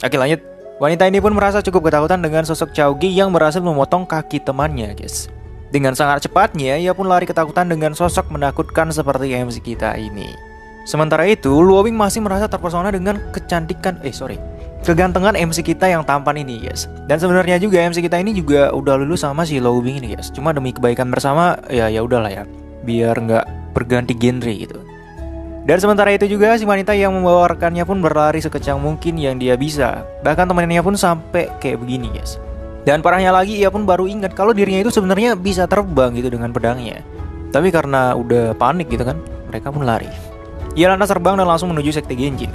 Oke, lanjut. Wanita ini pun merasa cukup ketakutan dengan sosok Chaoge yang berhasil memotong kaki temannya, guys. Dengan sangat cepatnya, ia pun lari ketakutan dengan sosok menakutkan seperti MC kita ini. Sementara itu, Lu Bing masih merasa terpesona dengan kegantengan MC kita yang tampan ini, guys. Dan sebenarnya juga MC kita ini juga udah lulus sama si Lu Bing ini, guys. Cuma demi kebaikan bersama, ya udahlah ya, biar nggak berganti genre gitu. Dan sementara itu juga si wanita yang membawa rekannya pun berlari sekecang mungkin yang dia bisa. Bahkan temannya pun sampai kayak begini, guys. Dan parahnya lagi ia pun baru ingat kalau dirinya itu sebenarnya bisa terbang gitu dengan pedangnya. Tapi karena udah panik gitu kan, mereka pun lari. Ia lantas terbang dan langsung menuju sekte Genjin.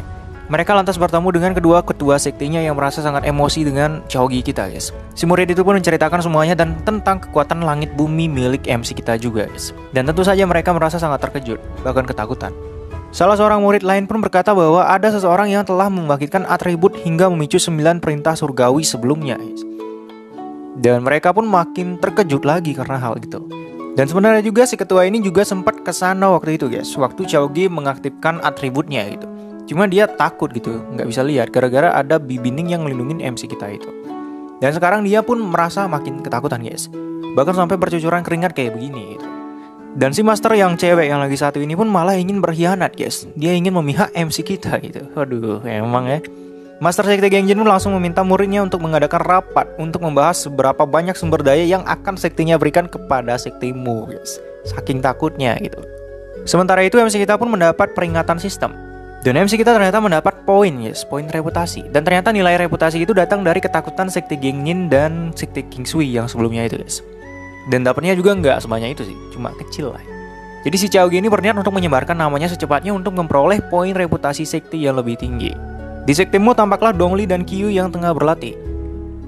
Mereka lantas bertemu dengan kedua ketua sektenya yang merasa sangat emosi dengan Chaoge kita, guys. Si murid itu pun menceritakan semuanya dan tentang kekuatan langit bumi milik MC kita juga, guys. Dan tentu saja mereka merasa sangat terkejut, bahkan ketakutan. Salah seorang murid lain pun berkata bahwa ada seseorang yang telah membangkitkan atribut hingga memicu 9 perintah surgawi sebelumnya, guys. Dan mereka pun makin terkejut lagi karena hal itu. Dan sebenarnya juga si ketua ini juga sempat kesana waktu itu, guys. Waktu Chaoge mengaktifkan atributnya gitu. Cuma dia takut gitu, nggak bisa lihat gara-gara ada bibining yang melindungi MC kita itu. Dan sekarang dia pun merasa makin ketakutan, guys. Bahkan sampai bercucuran keringat kayak begini gitu. Dan si master yang cewek yang lagi satu ini pun malah ingin berkhianat, guys. Dia ingin memihak MC kita gitu. Waduh, emang ya. Master sekte Genjin pun langsung meminta muridnya untuk mengadakan rapat untuk membahas seberapa banyak sumber daya yang akan sektenya berikan kepada sektemu, guys. Saking takutnya gitu. Sementara itu MC kita pun mendapat peringatan sistem. Dan MC kita ternyata mendapat poin, guys, poin reputasi. Dan ternyata nilai reputasi itu datang dari ketakutan sekte Genjin dan sekte Kingsui yang sebelumnya itu, guys. Dan dapatnya juga nggak sebanyak itu sih, cuma kecil lah. Jadi si Chaoge ini berniat untuk menyebarkan namanya secepatnya untuk memperoleh poin reputasi sekte yang lebih tinggi. Di sektemu tampaklah Dongli dan Kyu yang tengah berlatih.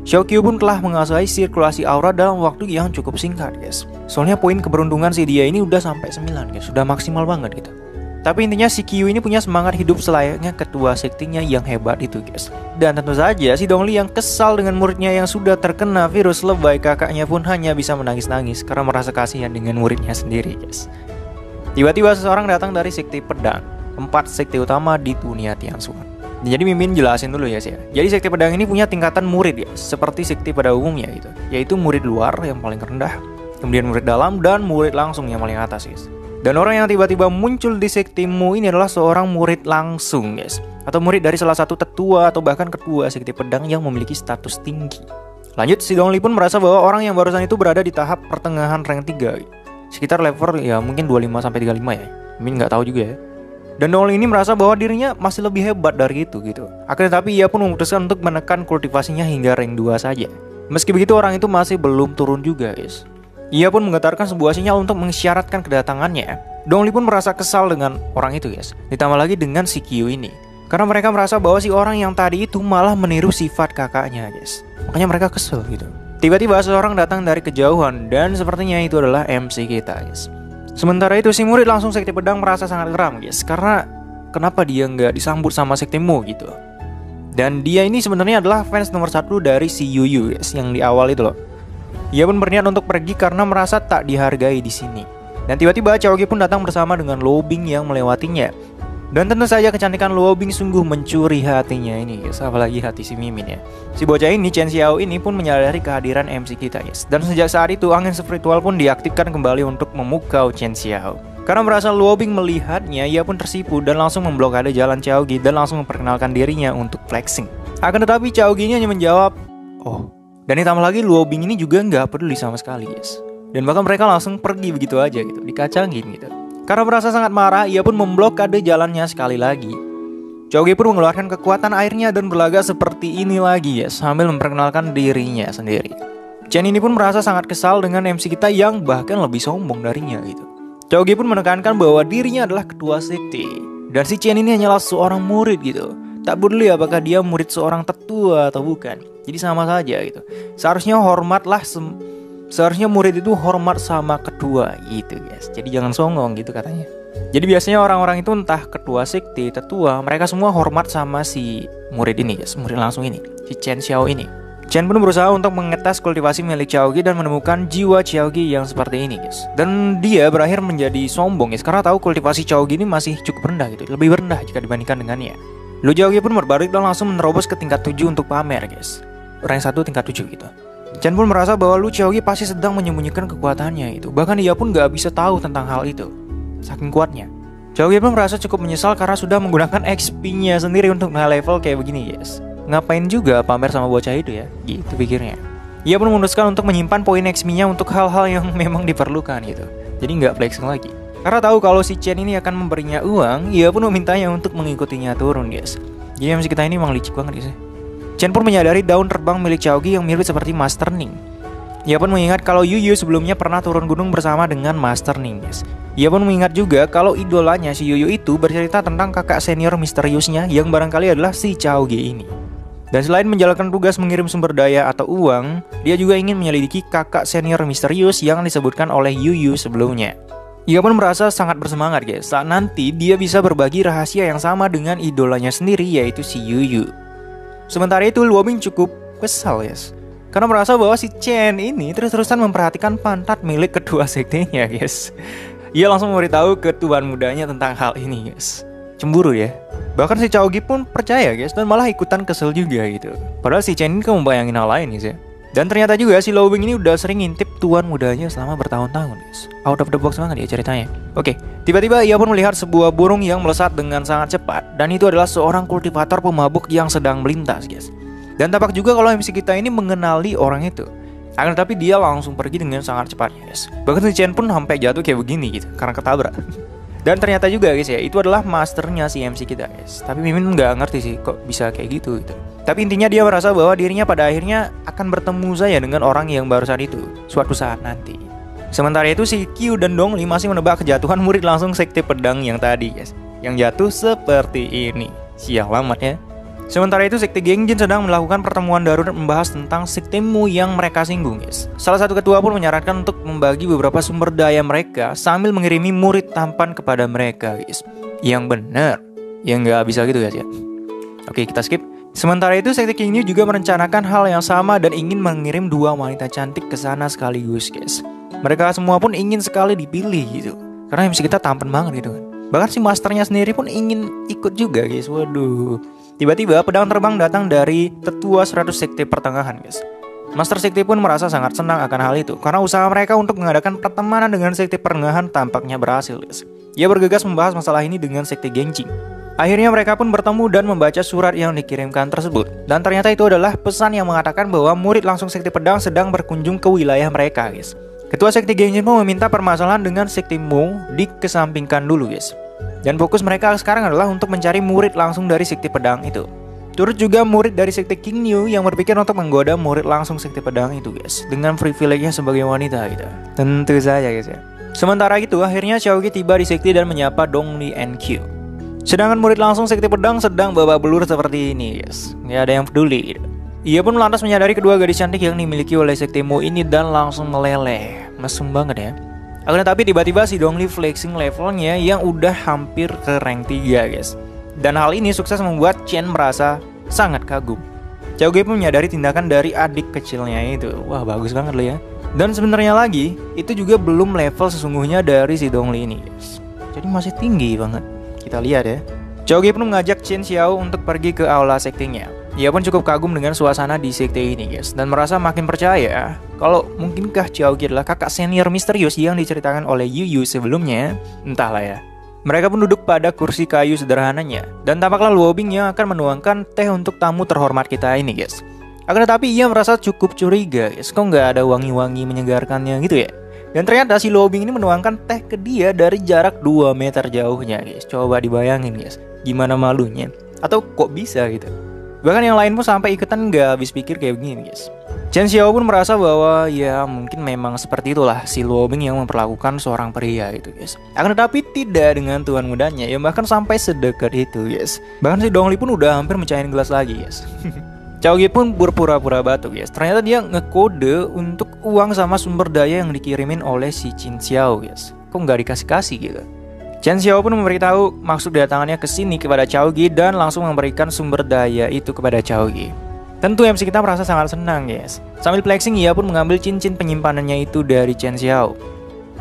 Xiaokyu pun telah menguasai sirkulasi aura dalam waktu yang cukup singkat, guys. Soalnya poin keberuntungan si dia ini udah sampai 9, guys. Sudah maksimal banget gitu. Tapi intinya si Kyu ini punya semangat hidup selayaknya ketua sektenya yang hebat itu, guys. Dan tentu saja si Dongli yang kesal dengan muridnya yang sudah terkena virus lebay kakaknya pun hanya bisa menangis-nangis karena merasa kasihan dengan muridnya sendiri, guys. Tiba-tiba seseorang datang dari sekte pedang, 4 sekte utama di dunia Tianshuan. Jadi Mimin jelasin dulu ya, sih. Jadi sekte pedang ini punya tingkatan murid, ya, seperti sekte pada umumnya gitu. Yaitu murid luar yang paling rendah, kemudian murid dalam dan murid langsung yang paling atas, guys. Dan orang yang tiba-tiba muncul di sektemu ini adalah seorang murid langsung, guys. Atau murid dari salah satu tetua atau bahkan ketua sekte pedang yang memiliki status tinggi. Lanjut, si Dongli pun merasa bahwa orang yang barusan itu berada di tahap pertengahan rank 3. Sekitar level ya mungkin 25-35 ya. Mimin nggak tahu juga ya. Dan Dongli ini merasa bahwa dirinya masih lebih hebat dari itu gitu. Akhirnya tapi ia pun memutuskan untuk menekan kultivasinya hingga rank 2 saja. Meski begitu orang itu masih belum turun juga guys. Ia pun menggetarkan sebuah sinyal untuk mengisyaratkan kedatangannya. Dongli pun merasa kesal dengan orang itu guys. Ditambah lagi dengan si Kyu ini. Karena mereka merasa bahwa si orang yang tadi itu malah meniru sifat kakaknya guys. Makanya mereka kesel gitu. Tiba-tiba seorang datang dari kejauhan dan sepertinya itu adalah MC kita guys. Sementara itu si murid langsung sekte pedang merasa sangat geram guys. Karena kenapa dia nggak disambut sama sektemu gitu. Dan dia ini sebenarnya adalah fans nomor 1 dari si Yuyu guys, yang di awal itu loh. Ia pun berniat untuk pergi karena merasa tak dihargai di sini. Dan tiba-tiba Chaogi pun datang bersama dengan Luo Bing yang melewatinya. Dan tentu saja kecantikan Luo Bing sungguh mencuri hatinya ini guys, apalagi hati si Mimin ya. Si bocah ini, Chen Xiao ini pun menyadari kehadiran MC kita guys. Dan sejak saat itu angin spiritual pun diaktifkan kembali untuk memukau Chen Xiao. Karena merasa Luo Bing melihatnya, ia pun tersipu dan langsung memblokade jalan Chaogi dan langsung memperkenalkan dirinya untuk flexing. Akan tetapi Chaogi ini hanya menjawab, "Oh." Dan ditambah lagi Luo Bing ini juga nggak peduli sama sekali guys. Dan bahkan mereka langsung pergi begitu aja gitu, dikacangin gitu. Karena merasa sangat marah, ia pun memblokade jalannya sekali lagi. Chaogi pun mengeluarkan kekuatan airnya dan berlagak seperti ini lagi ya, sambil memperkenalkan dirinya sendiri. Chen ini pun merasa sangat kesal dengan MC kita yang bahkan lebih sombong darinya gitu. Chaogi pun menekankan bahwa dirinya adalah ketua sekte. Dan si Chen ini hanyalah seorang murid gitu. Tak peduli apakah dia murid seorang tetua atau bukan. Jadi sama saja gitu. Seharusnya murid itu hormat sama ketua gitu guys. Jadi jangan songong gitu katanya. Jadi biasanya orang-orang itu entah ketua sekte, tetua, mereka semua hormat sama si murid ini guys. Murid langsung ini, si Chen Xiao ini. Chen pun berusaha untuk mengetes kultivasi milik Chaogi dan menemukan jiwa Chaogi yang seperti ini guys. Dan dia berakhir menjadi sombong guys, karena tahu kultivasi Chaogi ini masih cukup rendah gitu. Lebih rendah jika dibandingkan dengannya. Lu Chaogi pun berbalik dan langsung menerobos ke tingkat 7 untuk pamer guys. Rank 1 tingkat 7 gitu. Chen pun merasa bahwa Lu Chaogi pasti sedang menyembunyikan kekuatannya itu. Bahkan dia pun gak bisa tahu tentang hal itu, saking kuatnya. Chaogi pun merasa cukup menyesal karena sudah menggunakan XP-nya sendiri untuk high level kayak begini guys. Ngapain juga pamer sama bocah itu ya, gitu pikirnya. Ia pun memutuskan untuk menyimpan poin XP-nya untuk hal-hal yang memang diperlukan gitu. Jadi gak flexing lagi. Karena tahu kalau si Chen ini akan memberinya uang, ia pun memintanya untuk mengikutinya turun guys. Jadi MC kita ini emang licik banget guys ya. Chen pun menyadari daun terbang milik Chaogi yang mirip seperti Master Ning. Ia pun mengingat kalau Yuyu sebelumnya pernah turun gunung bersama dengan Master Ning guys. Ia pun mengingat juga kalau idolanya si Yuyu itu bercerita tentang kakak senior misteriusnya yang barangkali adalah si Chaogi ini. Dan selain menjalankan tugas mengirim sumber daya atau uang, dia juga ingin menyelidiki kakak senior misterius yang disebutkan oleh Yuyu sebelumnya. Ia pun merasa sangat bersemangat guys, saat nanti dia bisa berbagi rahasia yang sama dengan idolanya sendiri yaitu si Yuyu. Sementara itu Luo Bing cukup kesal guys, karena merasa bahwa si Chen ini terus-terusan memperhatikan pantat milik ketua sektenya guys. Ia langsung memberitahu ke tuan mudanya tentang hal ini guys. Cemburu ya. Bahkan si Chaogi pun percaya guys, dan malah ikutan kesel juga gitu. Padahal si Chen ini kan membayangin hal lain guys ya. Dan ternyata juga si Luo Bing ini udah sering ngintip tuan mudanya selama bertahun-tahun guys. Out of the box banget ya ceritanya. Oke, tiba-tiba ia pun melihat sebuah burung yang melesat dengan sangat cepat. Dan itu adalah seorang kultivator pemabuk yang sedang melintas guys. Dan tampak juga kalau MC kita ini mengenali orang itu. Akan tetapi dia langsung pergi dengan sangat cepat guys. Bahkan si Chen pun sampai jatuh kayak begini gitu, karena ketabrak. Dan ternyata juga guys ya, itu adalah masternya si MC kita guys. Tapi Mimin nggak ngerti sih kok bisa kayak gitu gitu. Tapi intinya dia merasa bahwa dirinya pada akhirnya akan bertemu saya dengan orang yang barusan itu suatu saat nanti. Sementara itu si Kyu dan Dongli masih menebak kejatuhan murid langsung sekte pedang yang tadi guys. Yang jatuh seperti ini. Sial amat ya. Sementara itu sekte Gengjin sedang melakukan pertemuan darurat membahas tentang sektemu yang mereka singgung guys. Salah satu ketua pun menyarankan untuk membagi beberapa sumber daya mereka sambil mengirimi murid tampan kepada mereka guys. Yang bener, yang nggak bisa gitu guys ya. Oke, kita skip. Sementara itu sekte King New juga merencanakan hal yang sama dan ingin mengirim dua wanita cantik ke sana sekaligus guys. Mereka semua pun ingin sekali dipilih gitu, karena MC kita tampan banget gitu kan. Bahkan si masternya sendiri pun ingin ikut juga guys. Waduh. Tiba-tiba pedang terbang datang dari tetua 100 sekte pertengahan guys. Master sekte pun merasa sangat senang akan hal itu, karena usaha mereka untuk mengadakan pertemanan dengan sekte pertengahan tampaknya berhasil guys. Ia bergegas membahas masalah ini dengan sekte Gengjin. Akhirnya mereka pun bertemu dan membaca surat yang dikirimkan tersebut. Dan ternyata itu adalah pesan yang mengatakan bahwa murid langsung sekte pedang sedang berkunjung ke wilayah mereka guys. Ketua Sekte Genjin pun meminta permasalahan dengan Sekte Mo dikesampingkan dulu guys. Dan fokus mereka sekarang adalah untuk mencari murid langsung dari Sekte Pedang itu. Turut juga murid dari Sekte King New yang berpikir untuk menggoda murid langsung Sekte Pedang itu guys, dengan privilege-nya sebagai wanita gitu. Tentu saja guys ya. Sementara itu akhirnya Xiaogi tiba di Sekte dan menyapa Dongli NQ. Sedangkan murid langsung Sekte Pedang sedang babak belur seperti ini guys. Nggak ada yang peduli gitu. Ia pun lantas menyadari kedua gadis cantik yang dimiliki oleh Sekte Mo ini dan langsung meleleh. Mesum banget ya. Akhirnya tapi tiba-tiba si Dongli flexing levelnya yang udah hampir ke rank 3 guys. Dan hal ini sukses membuat Chen merasa sangat kagum. Xiaogi pun menyadari tindakan dari adik kecilnya itu. Wah bagus banget loh ya. Dan sebenarnya lagi itu juga belum level sesungguhnya dari si Dongli ini guys. Jadi masih tinggi banget. Kita lihat ya. Xiaogi pun mengajak Chen Xiao untuk pergi ke aula sektenya. Ia pun cukup kagum dengan suasana di sekte ini guys, dan merasa makin percaya kalau mungkinkah Xiaogi adalah kakak senior misterius yang diceritakan oleh Yu Yu sebelumnya. Entahlah ya. Mereka pun duduk pada kursi kayu sederhananya, dan tampaklah Luo Bing yang akan menuangkan teh untuk tamu terhormat kita ini guys. Akan tetapi ia merasa cukup curiga guys, kok nggak ada wangi-wangi menyegarkannya gitu ya. Dan ternyata si Luo Bing ini menuangkan teh ke dia dari jarak 2 meter jauhnya guys. Coba dibayangin guys, gimana malunya. Atau kok bisa gitu. Bahkan yang lain pun sampai ikutan nggak habis pikir kayak begini guys. Chen Xiao pun merasa bahwa ya mungkin memang seperti itulah si Luo Bing yang memperlakukan seorang pria gitu guys. Akan tetapi tidak dengan tuan mudanya yang bahkan sampai sedekat itu guys. Bahkan si Dongli pun udah hampir mecahin gelas lagi guys. Xiaogi pun berpura-pura batuk guys. Ternyata dia ngekode untuk uang sama sumber daya yang dikirimin oleh si Qin Xiao guys. Kok nggak dikasih-kasih gitu. Chen Xiao pun memberitahu maksud kedatangannya ke sini kepada Xiaogi dan langsung memberikan sumber daya itu kepada Xiaogi. Tentu MC kita merasa sangat senang guys. Sambil flexing ia pun mengambil cincin penyimpanannya itu dari Chen Xiao.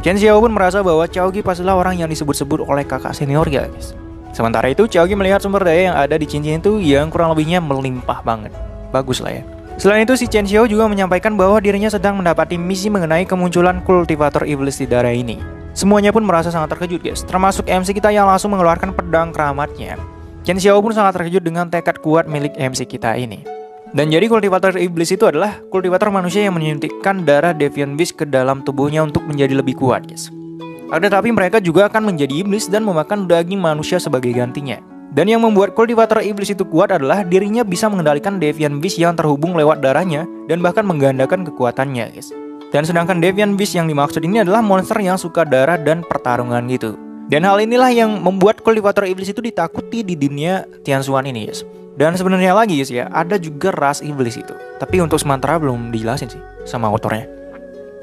Chen Xiao pun merasa bahwa Xiaogi pastilah orang yang disebut-sebut oleh kakak senior guys. Sementara itu Xiaogi melihat sumber daya yang ada di cincin itu yang kurang lebihnya melimpah banget. Bagus lah ya. Selain itu si Chen Xiao juga menyampaikan bahwa dirinya sedang mendapati misi mengenai kemunculan kultivator iblis di daerah ini. Semuanya pun merasa sangat terkejut guys, termasuk MC kita yang langsung mengeluarkan pedang keramatnya. Chen Xiao pun sangat terkejut dengan tekad kuat milik MC kita ini. Dan jadi kultivator iblis itu adalah kultivator manusia yang menyuntikkan darah Deviant Beast ke dalam tubuhnya untuk menjadi lebih kuat guys. Tetapi mereka juga akan menjadi iblis dan memakan daging manusia sebagai gantinya. Dan yang membuat kultivator iblis itu kuat adalah dirinya bisa mengendalikan Deviant Beast yang terhubung lewat darahnya dan bahkan menggandakan kekuatannya guys. Dan sedangkan Deviant Beast yang dimaksud ini adalah monster yang suka darah dan pertarungan gitu. Dan hal inilah yang membuat kultivator iblis itu ditakuti di dunia Tianxuan ini guys. Dan sebenarnya lagi guys ya, ada juga ras iblis itu. Tapi untuk sementara belum dijelasin sih sama autornya.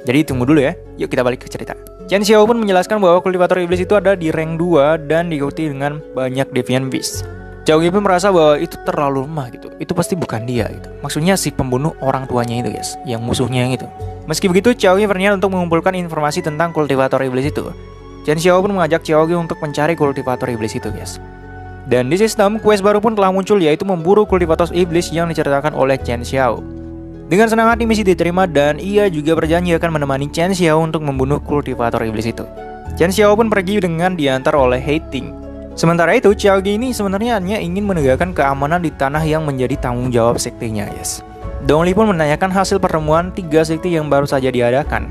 Jadi tunggu dulu ya, yuk kita balik ke cerita. Chen Xiao pun menjelaskan bahwa kultivator iblis itu ada di rank 2 dan diikuti dengan banyak Deviant Beast. Xiaogi pun merasa bahwa itu terlalu lemah gitu. Itu pasti bukan dia gitu. Maksudnya si pembunuh orang tuanya itu guys, yang musuhnya yang itu. Meski begitu, Xiaogi berniat untuk mengumpulkan informasi tentang kultivator iblis itu. Chen Xiao pun mengajak Xiaogi untuk mencari kultivator iblis itu guys. Dan di sistem, quest baru pun telah muncul yaitu memburu kultivator iblis yang diceritakan oleh Chen Xiao. Dengan senang hati misi diterima dan ia juga berjanji akan menemani Chen Xiao untuk membunuh kultivator iblis itu. Chen Xiao pun pergi dengan diantar oleh Heiting. Sementara itu, Xiaogi ini sebenarnya hanya ingin menegakkan keamanan di tanah yang menjadi tanggung jawab sektenya guys. Dongli pun menanyakan hasil pertemuan 3 sekte yang baru saja diadakan.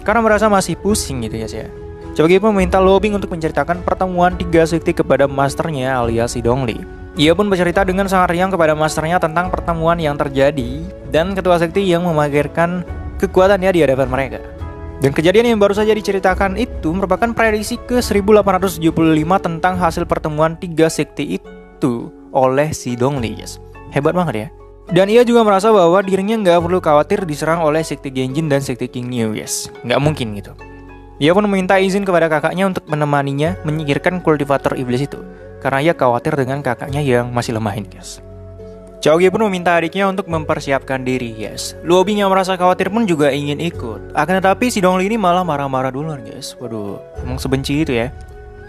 Karena merasa masih pusing gitu guys ya. Xiaogi pun meminta Luo Bing untuk menceritakan pertemuan 3 sekte kepada masternya alias si Dongli. Ia pun bercerita dengan sangat riang kepada masternya tentang pertemuan yang terjadi dan ketua sekte yang memamerkan kekuatannya di hadapan mereka. Dan kejadian yang baru saja diceritakan itu merupakan prediksi ke 1875 tentang hasil pertemuan 3 sekte itu oleh si Dongli guys. Hebat banget ya. Dan ia juga merasa bahwa dirinya nggak perlu khawatir diserang oleh sekte Genjin dan sekte King New guys. Nggak mungkin gitu. Ia pun meminta izin kepada kakaknya untuk menemaninya menyingkirkan kultivator iblis itu. Karena ia khawatir dengan kakaknya yang masih lemah ini guys. Xiaogi pun meminta adiknya untuk mempersiapkan diri guys. Luo Bing yang merasa khawatir pun juga ingin ikut. Akan tetapi si Dongli ini malah marah-marah duluan guys. Waduh, emang sebenci itu ya.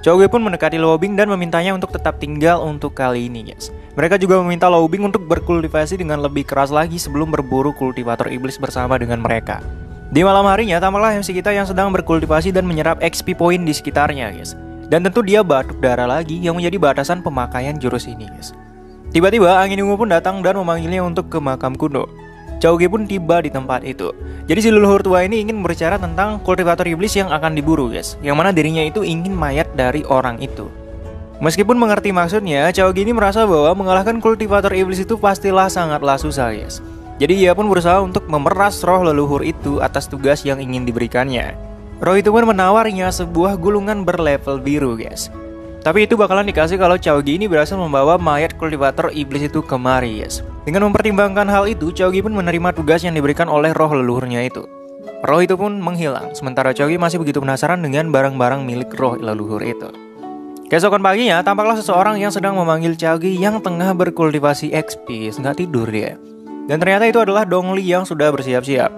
Xiaogi pun mendekati Luo Bing dan memintanya untuk tetap tinggal untuk kali ini guys. Mereka juga meminta Luo Bing untuk berkultivasi dengan lebih keras lagi sebelum berburu kultivator iblis bersama dengan mereka. Di malam harinya tampaklah MC kita yang sedang berkultivasi dan menyerap XP point di sekitarnya guys. Dan tentu dia batuk darah lagi yang menjadi batasan pemakaian jurus ini guys. Tiba-tiba angin ungu pun datang dan memanggilnya untuk ke makam kuno. Chaogi pun tiba di tempat itu. Jadi si leluhur tua ini ingin berbicara tentang kultivator iblis yang akan diburu guys, yang mana dirinya itu ingin mayat dari orang itu. Meskipun mengerti maksudnya, Chaogi ini merasa bahwa mengalahkan kultivator iblis itu pastilah sangatlah susah guys. Jadi ia pun berusaha untuk memeras roh leluhur itu atas tugas yang ingin diberikannya. Roh itu pun menawarinya sebuah gulungan berlevel biru guys. Tapi itu bakalan dikasih kalau Chaogi ini berhasil membawa mayat kultivator iblis itu kemari guys. Dengan mempertimbangkan hal itu, Chaogi pun menerima tugas yang diberikan oleh roh leluhurnya itu. Roh itu pun menghilang, sementara Chaogi masih begitu penasaran dengan barang-barang milik roh leluhur itu. Keesokan paginya, tampaklah seseorang yang sedang memanggil Chaogi yang tengah berkultivasi XP. Nggak tidur dia. Dan ternyata itu adalah Dongli yang sudah bersiap-siap.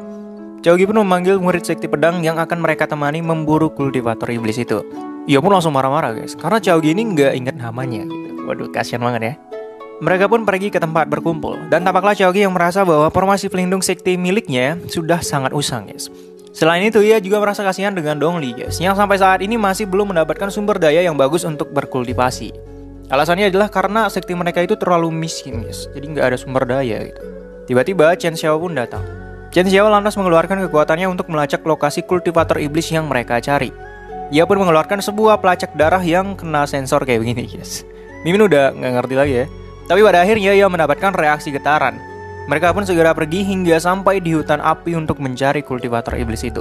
Chaogi pun memanggil murid sekti pedang yang akan mereka temani memburu kultivator iblis itu. Ia pun langsung marah-marah guys, karena Chaogi ini nggak ingat namanya gitu. Waduh, kasihan banget ya. Mereka pun pergi ke tempat berkumpul, dan tampaklah Chaogi yang merasa bahwa formasi pelindung sekti miliknya sudah sangat usang guys. Selain itu, ia juga merasa kasihan dengan Dongli guys, yang sampai saat ini masih belum mendapatkan sumber daya yang bagus untuk berkultivasi. Alasannya adalah karena sekti mereka itu terlalu miskin guys, jadi nggak ada sumber daya gitu. Tiba-tiba Chen Xiao pun datang. Chen Xiao lantas mengeluarkan kekuatannya untuk melacak lokasi kultivator iblis yang mereka cari. Ia pun mengeluarkan sebuah pelacak darah yang kena sensor kayak begini guys. Mimin udah nggak ngerti lagi ya. Tapi pada akhirnya ia mendapatkan reaksi getaran. Mereka pun segera pergi hingga sampai di hutan api untuk mencari kultivator iblis itu.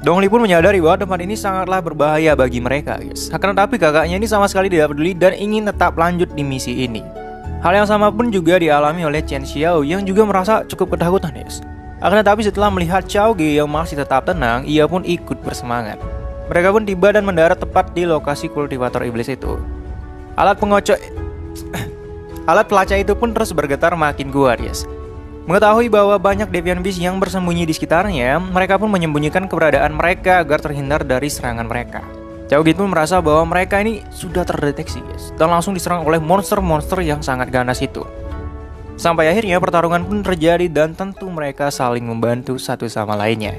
Dongli pun menyadari bahwa tempat ini sangatlah berbahaya bagi mereka guys. Akan tetapi kakaknya ini sama sekali tidak peduli dan ingin tetap lanjut di misi ini. Hal yang sama pun juga dialami oleh Chen Xiao yang juga merasa cukup ketakutan guys. Akan tetapi setelah melihat Chaogi yang masih tetap tenang, ia pun ikut bersemangat. Mereka pun tiba dan mendarat tepat di lokasi kultivator iblis itu. Alat pelacak itu pun terus bergetar makin kuat guys. Mengetahui bahwa banyak Deviant Beast yang bersembunyi di sekitarnya, mereka pun menyembunyikan keberadaan mereka agar terhindar dari serangan mereka. Chaogi pun merasa bahwa mereka ini sudah terdeteksi guys, dan langsung diserang oleh monster-monster yang sangat ganas itu. Sampai akhirnya pertarungan pun terjadi dan tentu mereka saling membantu satu sama lainnya.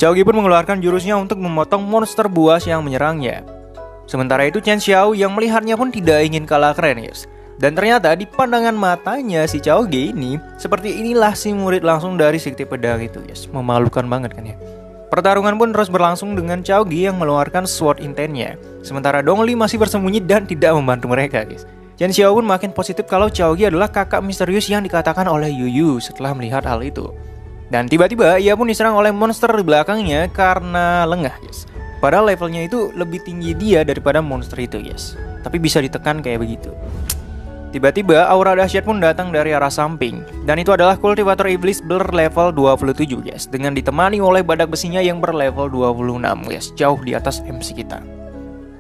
Chaogi pun mengeluarkan jurusnya untuk memotong monster buas yang menyerangnya. Sementara itu Chen Xiao yang melihatnya pun tidak ingin kalah keren guys. Dan ternyata di pandangan matanya si Chaogi ini, seperti inilah si murid langsung dari sekti pedang itu guys. Memalukan banget kan ya. Pertarungan pun terus berlangsung dengan Chaogi yang mengeluarkan sword intennya. Sementara Dongli masih bersembunyi dan tidak membantu mereka guys. Chen Xiao pun makin positif kalau Chaogi adalah kakak misterius yang dikatakan oleh Yuyu setelah melihat hal itu. Dan tiba-tiba ia pun diserang oleh monster di belakangnya karena lengah guys. Padahal levelnya itu lebih tinggi dia daripada monster itu guys. Tapi bisa ditekan kayak begitu. Tiba-tiba aura dahsyat pun datang dari arah samping. Dan itu adalah kultivator iblis berlevel 27 guys. Dengan ditemani oleh badak besinya yang berlevel 26 guys. Jauh di atas MC kita.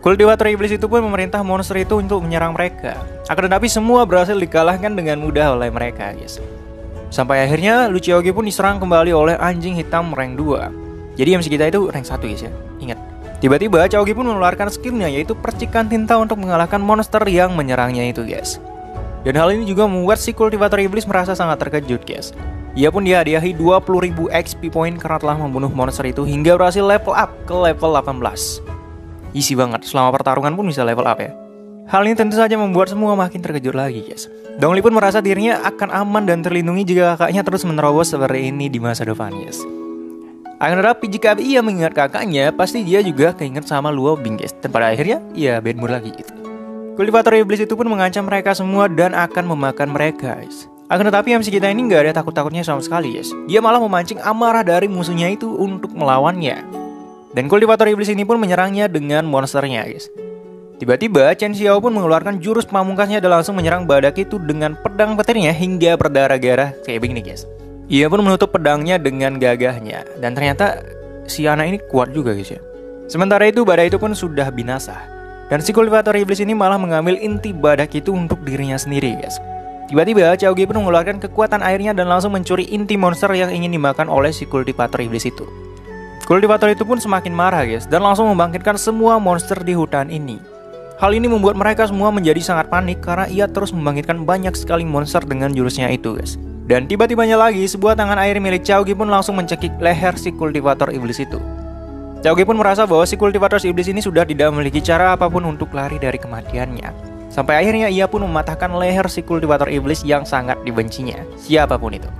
Kultivator iblis itu pun memerintah monster itu untuk menyerang mereka. Akan tetapi semua berhasil dikalahkan dengan mudah oleh mereka guys. Sampai akhirnya Chaogi pun diserang kembali oleh anjing hitam rank 2. Jadi MC kita itu rank 1 guys ya. Ingat. Tiba-tiba Chaogi pun mengeluarkan skillnya yaitu percikan tinta untuk mengalahkan monster yang menyerangnya itu guys. Dan hal ini juga membuat si kultivator iblis merasa sangat terkejut guys. Ia pun dihadiahi 20.000 XP point karena telah membunuh monster itu hingga berhasil level up ke level 18. Easy banget, selama pertarungan pun bisa level up ya. Hal ini tentu saja membuat semua makin terkejut lagi guys. Dongli pun merasa dirinya akan aman dan terlindungi jika kakaknya terus menerobos seperti ini di masa depan guys. Akan tetapi jika ia mengingat kakaknya, pasti dia juga keinget sama Luo Bing guys. Dan pada akhirnya, ia bad mood lagi gitu. Kultivator iblis itu pun mengancam mereka semua dan akan memakan mereka guys. Akan tetapi MC kita ini nggak ada takut-takutnya sama sekali guys. Dia malah memancing amarah dari musuhnya itu untuk melawannya. Dan kultivator iblis ini pun menyerangnya dengan monsternya guys. Tiba-tiba Chen Xiao pun mengeluarkan jurus pamungkasnya dan langsung menyerang badak itu dengan pedang petirnya hingga berdarah-darah kayak begini guys. Ia pun menutup pedangnya dengan gagahnya. Dan ternyata si anak ini kuat juga guys ya. Sementara itu badak itu pun sudah binasa. Dan si kultivator iblis ini malah mengambil inti badak itu untuk dirinya sendiri guys. Tiba-tiba Chaogi pun mengeluarkan kekuatan airnya dan langsung mencuri inti monster yang ingin dimakan oleh si kultivator iblis itu. Kultivator itu pun semakin marah guys dan langsung membangkitkan semua monster di hutan ini. Hal ini membuat mereka semua menjadi sangat panik karena ia terus membangkitkan banyak sekali monster dengan jurusnya itu guys. Dan tiba-tibanya lagi sebuah tangan air milik Chaogi pun langsung mencekik leher si kultivator iblis itu. Chaogi pun merasa bahwa si kultivator iblis ini sudah tidak memiliki cara apapun untuk lari dari kematiannya. Sampai akhirnya ia pun mematahkan leher si kultivator iblis yang sangat dibencinya, siapapun itu.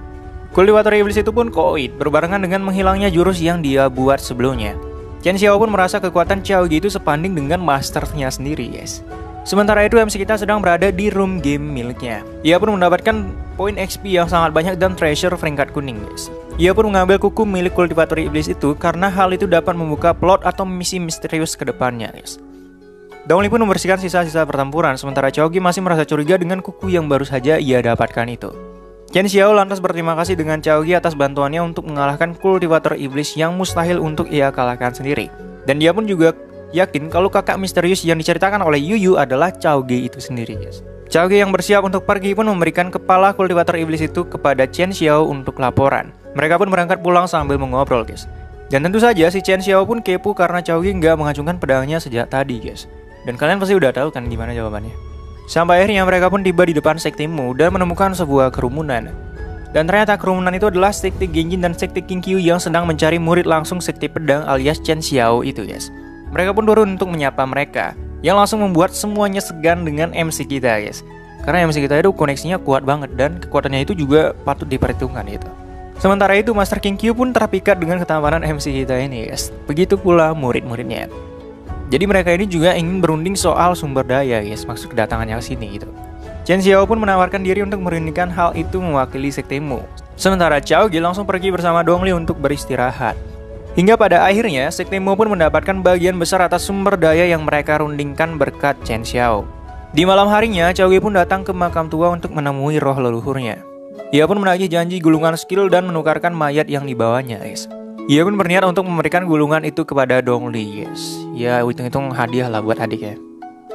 Kultivator iblis itu pun koit, berbarengan dengan menghilangnya jurus yang dia buat sebelumnya. Chen Xiao pun merasa kekuatan Xiaoge itu sebanding dengan masternya sendiri, guys. Sementara itu MC kita sedang berada di room game miliknya. Ia pun mendapatkan poin XP yang sangat banyak dan treasure peringkat kuning, guys. Ia pun mengambil kuku milik kultivator iblis itu karena hal itu dapat membuka plot atau misi misterius ke depannya, guys. Dongli pun membersihkan sisa-sisa pertempuran, sementara Xiaoge masih merasa curiga dengan kuku yang baru saja ia dapatkan itu. Chen Xiao lantas berterima kasih dengan Xiaoge atas bantuannya untuk mengalahkan kultivator iblis yang mustahil untuk ia kalahkan sendiri. Dan dia pun juga yakin kalau kakak misterius yang diceritakan oleh Yuyu adalah Xiaoge itu sendiri, guys. Xiaoge yang bersiap untuk pergi pun memberikan kepala kultivator iblis itu kepada Chen Xiao untuk laporan. Mereka pun berangkat pulang sambil mengobrol, guys. Dan tentu saja si Chen Xiao pun kepo karena Xiaoge nggak mengacungkan pedangnya sejak tadi, guys. Dan kalian pasti udah tahu kan gimana jawabannya. Sampai akhirnya mereka pun tiba di depan sekte Mu dan menemukan sebuah kerumunan. Dan ternyata kerumunan itu adalah sekte Genjin dan sekte Kinkyu yang sedang mencari murid langsung sekte pedang alias Chen Xiao itu, guys. Mereka pun turun untuk menyapa mereka, yang langsung membuat semuanya segan dengan MC kita, guys. Karena MC kita itu koneksinya kuat banget dan kekuatannya itu juga patut diperhitungkan itu. Sementara itu Master Kinkyu pun terpikat dengan ketampanan MC kita ini, guys. Begitu pula murid-muridnya. Jadi mereka ini juga ingin berunding soal sumber daya, guys, maksud kedatangannya ke sini gitu. Chen Xiao pun menawarkan diri untuk merundingkan hal itu mewakili sekte Mu. Sementara Xiaoge langsung pergi bersama Dongli untuk beristirahat. Hingga pada akhirnya sekte Mu pun mendapatkan bagian besar atas sumber daya yang mereka rundingkan berkat Chen Xiao. Di malam harinya, Xiaoge pun datang ke makam tua untuk menemui roh leluhurnya. Ia pun menagih janji gulungan skill dan menukarkan mayat yang dibawanya, guys. Ia pun berniat untuk memberikan gulungan itu kepada Dongli, yes. Ya, hitung-hitung hadiah lah buat adik ya.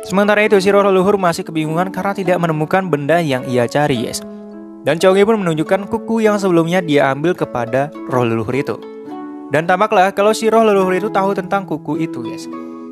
Sementara itu, si roh leluhur masih kebingungan karena tidak menemukan benda yang ia cari, yes. Dan Xiaoge pun menunjukkan kuku yang sebelumnya dia ambil kepada roh leluhur itu. Dan tampaklah kalau si roh leluhur itu tahu tentang kuku itu, yes.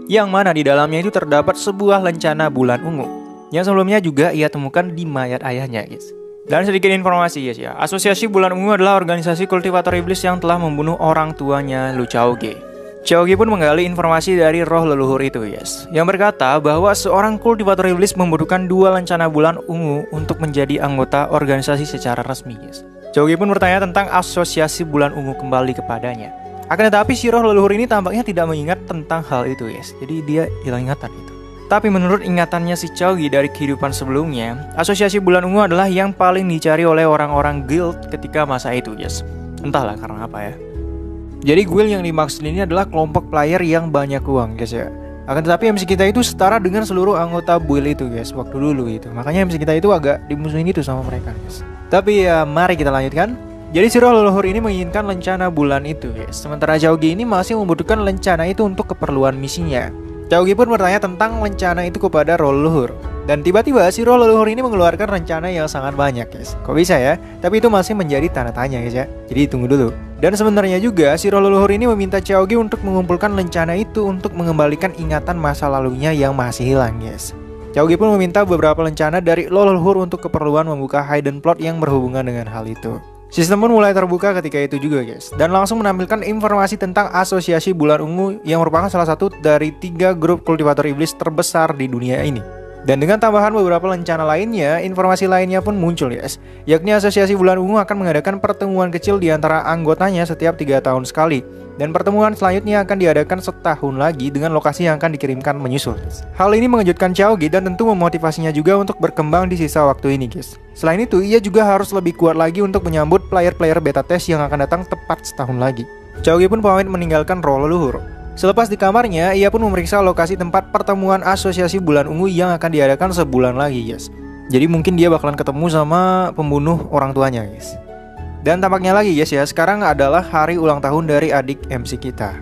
Yang mana di dalamnya itu terdapat sebuah lencana bulan ungu, yang sebelumnya juga ia temukan di mayat ayahnya, guys. Dan sedikit informasi, guys ya. Asosiasi Bulan Ungu adalah organisasi kultivator iblis yang telah membunuh orang tuanya Lu Xiaoge. Xiaoge pun menggali informasi dari roh leluhur itu, guys, yang berkata bahwa seorang kultivator iblis membutuhkan 2 lencana bulan ungu untuk menjadi anggota organisasi secara resmi, guys. Xiaoge pun bertanya tentang asosiasi Bulan Ungu kembali kepadanya. Akan tetapi si roh leluhur ini tampaknya tidak mengingat tentang hal itu, guys. Jadi dia hilang ingatan itu. Tapi menurut ingatannya si Xiaoge dari kehidupan sebelumnya, asosiasi Bulan Ungu adalah yang paling dicari oleh orang-orang guild ketika masa itu, guys. Entahlah karena apa ya. Jadi guild yang dimaksud ini adalah kelompok player yang banyak uang, guys ya. Akan tetapi MC kita itu setara dengan seluruh anggota guild itu, guys, waktu dulu itu. Makanya MC kita itu agak dimusuhin gitu sama mereka, guys. Tapi ya mari kita lanjutkan. Jadi si roh leluhur ini menginginkan lencana bulan itu, guys. Sementara Xiaoge ini masih membutuhkan lencana itu untuk keperluan misinya. Xiaoge pun bertanya tentang lencana itu kepada roh leluhur. Dan tiba-tiba si roh leluhur ini mengeluarkan rencana yang sangat banyak, guys. Kok bisa ya? Tapi itu masih menjadi tanda tanya, guys ya. Jadi tunggu dulu. Dan sebenarnya juga si roh leluhur ini meminta Xiaoge untuk mengumpulkan lencana itu untuk mengembalikan ingatan masa lalunya yang masih hilang, guys. Xiaoge pun meminta beberapa lencana dari roh leluhur untuk keperluan membuka hidden plot yang berhubungan dengan hal itu. Sistem pun mulai terbuka ketika itu juga, guys, dan langsung menampilkan informasi tentang asosiasi Bulan Ungu yang merupakan salah satu dari 3 grup kultivator iblis terbesar di dunia ini. Dan dengan tambahan beberapa lencana lainnya, informasi lainnya pun muncul, guys, yakni asosiasi Bulan Ungu akan mengadakan pertemuan kecil di antara anggotanya setiap 3 tahun sekali. Dan pertemuan selanjutnya akan diadakan setahun lagi dengan lokasi yang akan dikirimkan menyusul. Hal ini mengejutkan Xiaoge dan tentu memotivasinya juga untuk berkembang di sisa waktu ini, guys. Selain itu, ia juga harus lebih kuat lagi untuk menyambut player-player beta test yang akan datang tepat setahun lagi. Xiaoge pun pamit meninggalkan roh leluhur. Selepas di kamarnya, ia pun memeriksa lokasi tempat pertemuan asosiasi Bulan Ungu yang akan diadakan sebulan lagi, guys. Jadi mungkin dia bakalan ketemu sama pembunuh orang tuanya, guys. Dan tampaknya lagi, guys ya, sekarang adalah hari ulang tahun dari adik MC kita.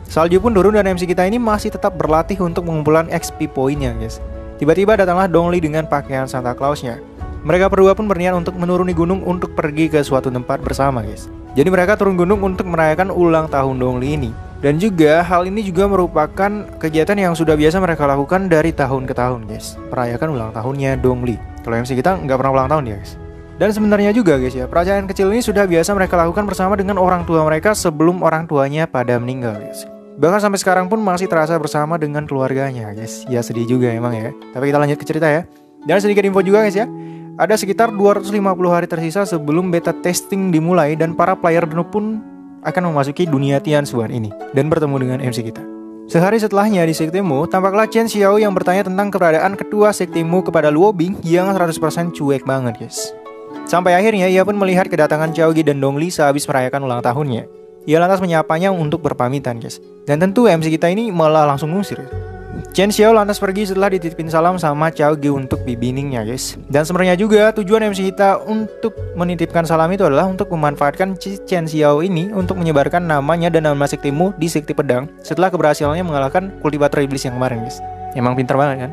Salju pun turun dan MC kita ini masih tetap berlatih untuk mengumpulkan XP poinnya, guys. Tiba-tiba datanglah Dongli dengan pakaian Santa Clausnya. Mereka berdua pun berniat untuk menuruni gunung untuk pergi ke suatu tempat bersama, guys. Jadi mereka turun gunung untuk merayakan ulang tahun Dongli ini. Dan juga hal ini juga merupakan kegiatan yang sudah biasa mereka lakukan dari tahun ke tahun, guys. Merayakan ulang tahunnya Dongli. Kalau MC kita nggak pernah ulang tahun ya, guys. Dan sebenarnya juga, guys ya, perayaan kecil ini sudah biasa mereka lakukan bersama dengan orang tua mereka sebelum orang tuanya pada meninggal, guys. Bahkan sampai sekarang pun masih terasa bersama dengan keluarganya, guys. Ya sedih juga emang ya. Tapi kita lanjut ke cerita ya. Dan sedikit info juga, guys ya. Ada sekitar 250 hari tersisa sebelum beta testing dimulai dan para player pun akan memasuki dunia Tianshuan ini dan bertemu dengan MC kita. Sehari setelahnya di Sektemu, tampaklah Chen Xiao yang bertanya tentang keberadaan ketua Sektemu kepada Luo Bing yang 100% cuek banget guys. Sampai akhirnya ia pun melihat kedatangan Xiao Ge dan Dong Li sehabis merayakan ulang tahunnya. Ia lantas menyapanya untuk berpamitan guys. Dan tentu MC kita ini malah langsung ngusir. Chen Xiao lantas pergi setelah dititipin salam sama Xiao Ge untuk bibiningnya guys. Dan sebenarnya juga tujuan MC kita untuk menitipkan salam itu adalah untuk memanfaatkan Chen Xiao ini untuk menyebarkan namanya dan nama Sektemu di Sekti Pedang setelah keberhasilannya mengalahkan kultivator iblis yang kemarin guys. Emang pintar banget kan?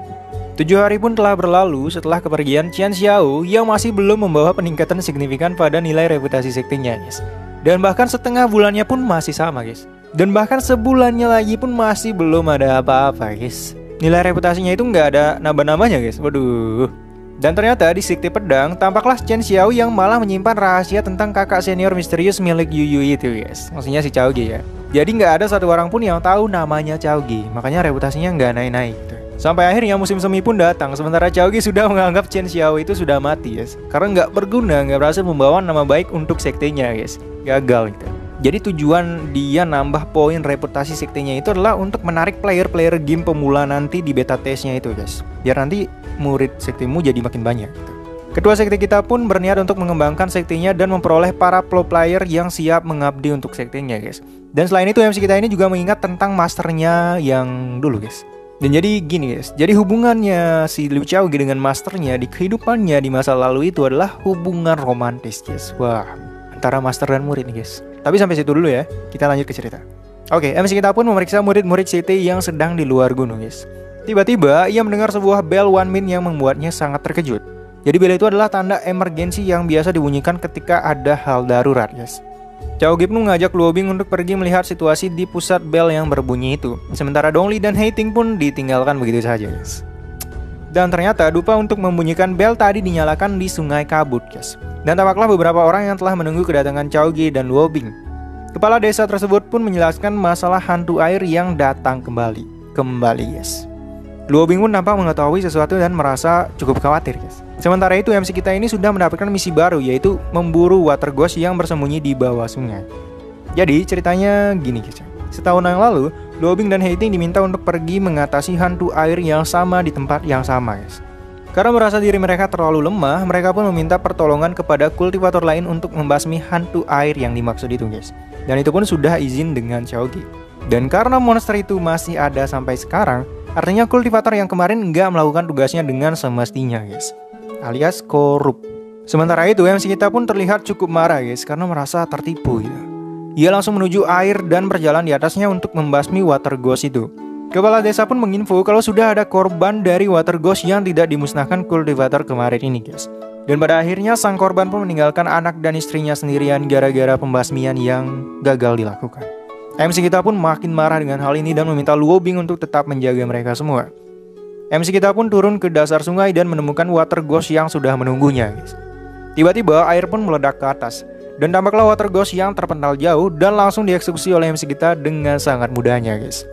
7 hari pun telah berlalu setelah kepergian Chen Xiao yang masih belum membawa peningkatan signifikan pada nilai reputasi sektinya guys. Dan bahkan setengah bulannya pun masih sama guys. Dan bahkan sebulannya lagi pun masih belum ada apa-apa guys. Nilai reputasinya itu nggak ada nambah-nambahnya guys. Waduh. Dan ternyata di Sekti Pedang tampaklah Chen Xiao yang malah menyimpan rahasia tentang kakak senior misterius milik Yu Yu itu guys. Maksudnya si Xiao Ge ya. Jadi nggak ada satu orang pun yang tahu namanya Xiao Ge. Makanya reputasinya nggak naik-naik gitu. Sampai akhirnya musim semi pun datang. Sementara Xiao Ge sudah menganggap Chen Xiao itu sudah mati guys. Karena nggak berguna, nggak berhasil membawa nama baik untuk sektenya guys. Gagal gitu. Jadi tujuan dia nambah poin reputasi sektenya itu adalah untuk menarik player-player game pemula nanti di beta testnya itu guys. Biar nanti murid sektemu jadi makin banyak gitu. Ketua sekte kita pun berniat untuk mengembangkan sektenya dan memperoleh para pro player yang siap mengabdi untuk sektenya guys. Dan selain itu MC kita ini juga mengingat tentang masternya yang dulu guys. Dan jadi gini guys, jadi hubungannya si Liu Xiao Ge dengan masternya di kehidupannya di masa lalu itu adalah hubungan romantis guys. Wah, antara master dan murid nih guys. Tapi sampai situ dulu ya, kita lanjut ke cerita. Oke, MC kita pun memeriksa murid-murid CT yang sedang di luar gunung guys. Tiba-tiba ia mendengar sebuah bel Wan Min yang membuatnya sangat terkejut. Jadi bel itu adalah tanda emergensi yang biasa dibunyikan ketika ada hal darurat guys. Xiao Ge pun mengajak Luo Bing untuk pergi melihat situasi di pusat bel yang berbunyi itu. Sementara Dong Li dan Hei Ting pun ditinggalkan begitu saja guys. Dan ternyata dupa untuk membunyikan bel tadi dinyalakan di Sungai Kabut guys. Dan tampaklah beberapa orang yang telah menunggu kedatangan Xiao Ge dan Luo Bing. Kepala desa tersebut pun menjelaskan masalah hantu air yang datang kembali guys. Luo Bing pun nampak mengetahui sesuatu dan merasa cukup khawatir guys. Sementara itu MC kita ini sudah mendapatkan misi baru, yaitu memburu water ghost yang bersembunyi di bawah sungai. Jadi ceritanya gini guys. Setahun yang lalu, Luo Bing dan Hei Ting diminta untuk pergi mengatasi hantu air yang sama di tempat yang sama guys. Karena merasa diri mereka terlalu lemah, mereka pun meminta pertolongan kepada kultivator lain untuk membasmi hantu air yang dimaksud itu guys. Dan itu pun sudah izin dengan Xiao Ge. Dan karena monster itu masih ada sampai sekarang, artinya kultivator yang kemarin nggak melakukan tugasnya dengan semestinya guys, alias korup. Sementara itu MC kita pun terlihat cukup marah guys, karena merasa tertipu gitu. Ia langsung menuju air dan berjalan di atasnya untuk membasmi water ghost itu. Kepala desa pun menginfo kalau sudah ada korban dari water ghost yang tidak dimusnahkan kultivator kemarin ini guys. Dan pada akhirnya sang korban pun meninggalkan anak dan istrinya sendirian gara-gara pembasmian yang gagal dilakukan. MC kita pun makin marah dengan hal ini dan meminta Luo Bing untuk tetap menjaga mereka semua. MC kita pun turun ke dasar sungai dan menemukan water ghost yang sudah menunggunya guys. Tiba-tiba air pun meledak ke atas. Dan tampaklah water ghost yang terpental jauh dan langsung dieksekusi oleh MC kita dengan sangat mudahnya guys.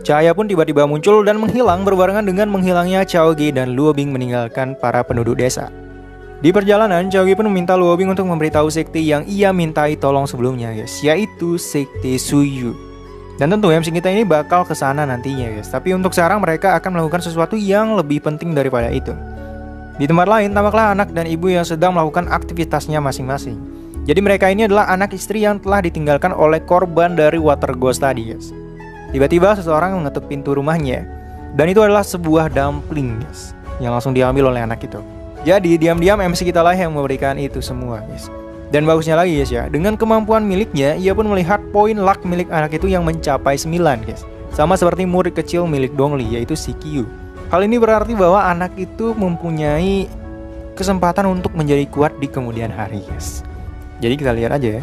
Cahaya pun tiba-tiba muncul dan menghilang berbarengan dengan menghilangnya Xiao Ge dan Luo Bing meninggalkan para penduduk desa. Di perjalanan, Xiao Ge pun meminta Luo Bing untuk memberitahu sekte yang ia mintai tolong sebelumnya guys, yaitu sekte Suyu. Dan tentu MC kita ini bakal ke sana nantinya guys. Tapi untuk sekarang mereka akan melakukan sesuatu yang lebih penting daripada itu. Di tempat lain, tampaklah anak dan ibu yang sedang melakukan aktivitasnya masing-masing. Jadi mereka ini adalah anak istri yang telah ditinggalkan oleh korban dari water ghost tadi guys. Tiba-tiba seseorang mengetuk pintu rumahnya. Dan itu adalah sebuah dumpling guys, yang langsung diambil oleh anak itu. Jadi diam-diam MC kita lah yang memberikan itu semua guys. Dan bagusnya lagi guys ya, dengan kemampuan miliknya, ia pun melihat poin luck milik anak itu yang mencapai 9 guys. Sama seperti murid kecil milik Dong Li, yaitu si Qiu. Hal ini berarti bahwa anak itu mempunyai kesempatan untuk menjadi kuat di kemudian hari guys. Jadi kita lihat aja ya.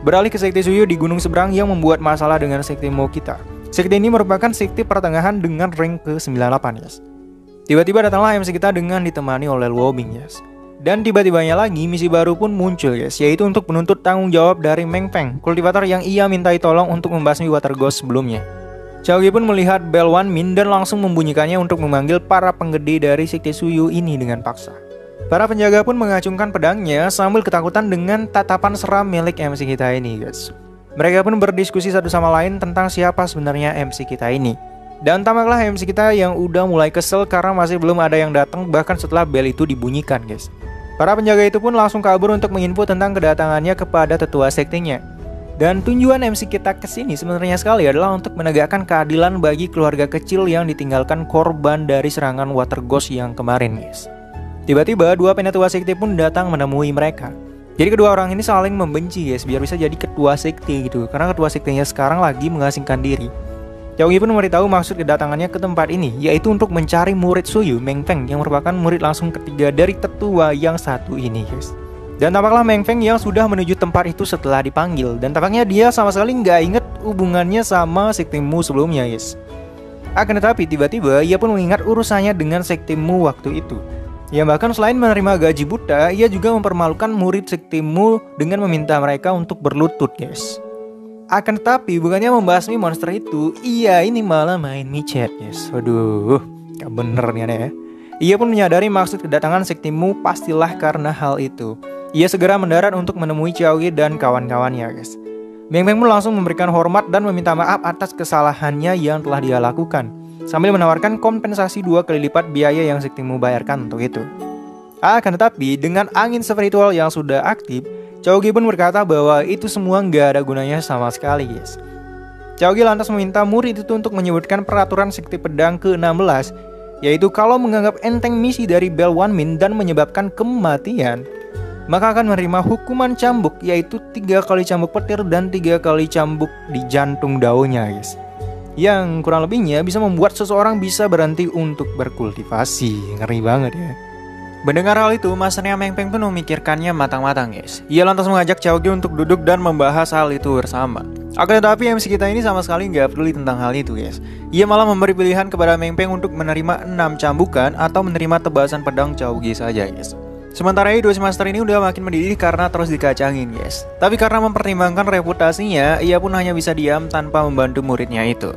Beralih ke sekte Suyu di gunung seberang yang membuat masalah dengan sekte Mo kita. Sekte ini merupakan sekte pertengahan dengan rank ke-98 guys. Tiba-tiba datanglah MC kita dengan ditemani oleh Luo Bing guys. Dan tiba-tibanya lagi misi baru pun muncul guys, yaitu untuk menuntut tanggung jawab dari Meng Feng, kultivator yang ia mintai tolong untuk membasmi water ghost sebelumnya. Xiao Ge pun melihat bel Wan Min dan langsung membunyikannya untuk memanggil para penggede dari sekte Suyu ini dengan paksa. Para penjaga pun mengacungkan pedangnya sambil ketakutan dengan tatapan seram milik MC kita ini, guys. Mereka pun berdiskusi satu sama lain tentang siapa sebenarnya MC kita ini. Dan tampaklah MC kita yang udah mulai kesel karena masih belum ada yang datang bahkan setelah bel itu dibunyikan, guys. Para penjaga itu pun langsung kabur untuk menginfo tentang kedatangannya kepada tetua sektinya. Dan tujuan MC kita kesini sebenarnya sekali adalah untuk menegakkan keadilan bagi keluarga kecil yang ditinggalkan korban dari serangan Water Ghost yang kemarin, guys. Tiba-tiba dua penatua sekte pun datang menemui mereka. Jadi kedua orang ini saling membenci, guys, biar bisa jadi ketua sekte gitu. Karena ketua sektenya sekarang lagi mengasingkan diri. Xiaogi pun memberitahu maksud kedatangannya ke tempat ini, yaitu untuk mencari murid Suyu, Meng Feng, yang merupakan murid langsung ketiga dari tetua yang satu ini, guys. Dan tampaklah Meng Feng yang sudah menuju tempat itu setelah dipanggil. Dan tampaknya dia sama sekali nggak inget hubungannya sama Sekte Mu sebelumnya, guys. Akan tetapi tiba-tiba ia pun mengingat urusannya dengan Sekte Mu waktu itu. Yang bahkan selain menerima gaji buta, ia juga mempermalukan murid Sekte Mu dengan meminta mereka untuk berlutut, guys. Akan tetapi bukannya membasmi monster itu, ia ini malah main micet, guys. Waduh, gak bener nih aneh ya. Ia pun menyadari maksud kedatangan Sekte Mu pastilah karena hal itu. Ia segera mendarat untuk menemui Xiaogi dan kawan-kawannya, guys. Meng Feng pun langsung memberikan hormat dan meminta maaf atas kesalahannya yang telah dia lakukan, sambil menawarkan kompensasi 2 kali lipat biaya yang Sekte Mu bayarkan untuk itu. Akan tetapi dengan angin spiritual yang sudah aktif, Xiaogi pun berkata bahwa itu semua nggak ada gunanya sama sekali, guys. Xiaogi lantas meminta murid itu untuk menyebutkan peraturan Sekte Pedang ke-16, yaitu kalau menganggap enteng misi dari Bell Wan Min dan menyebabkan kematian, maka akan menerima hukuman cambuk, yaitu 3 kali cambuk petir dan 3 kali cambuk di jantung daunnya, guys. Yang kurang lebihnya bisa membuat seseorang bisa berhenti untuk berkultivasi. Ngeri banget ya. Mendengar hal itu, masternya Meng Feng pun memikirkannya matang-matang, guys. Ia lantas mengajak Xiaogi untuk duduk dan membahas hal itu bersama. Akan tetapi MC kita ini sama sekali nggak peduli tentang hal itu, guys. Ia malah memberi pilihan kepada Meng Feng untuk menerima 6 cambukan atau menerima tebasan pedang Xiaogi saja, guys. Sementara itu si master ini udah makin mendidih karena terus dikacangin, guys. Tapi karena mempertimbangkan reputasinya, ia pun hanya bisa diam tanpa membantu muridnya itu.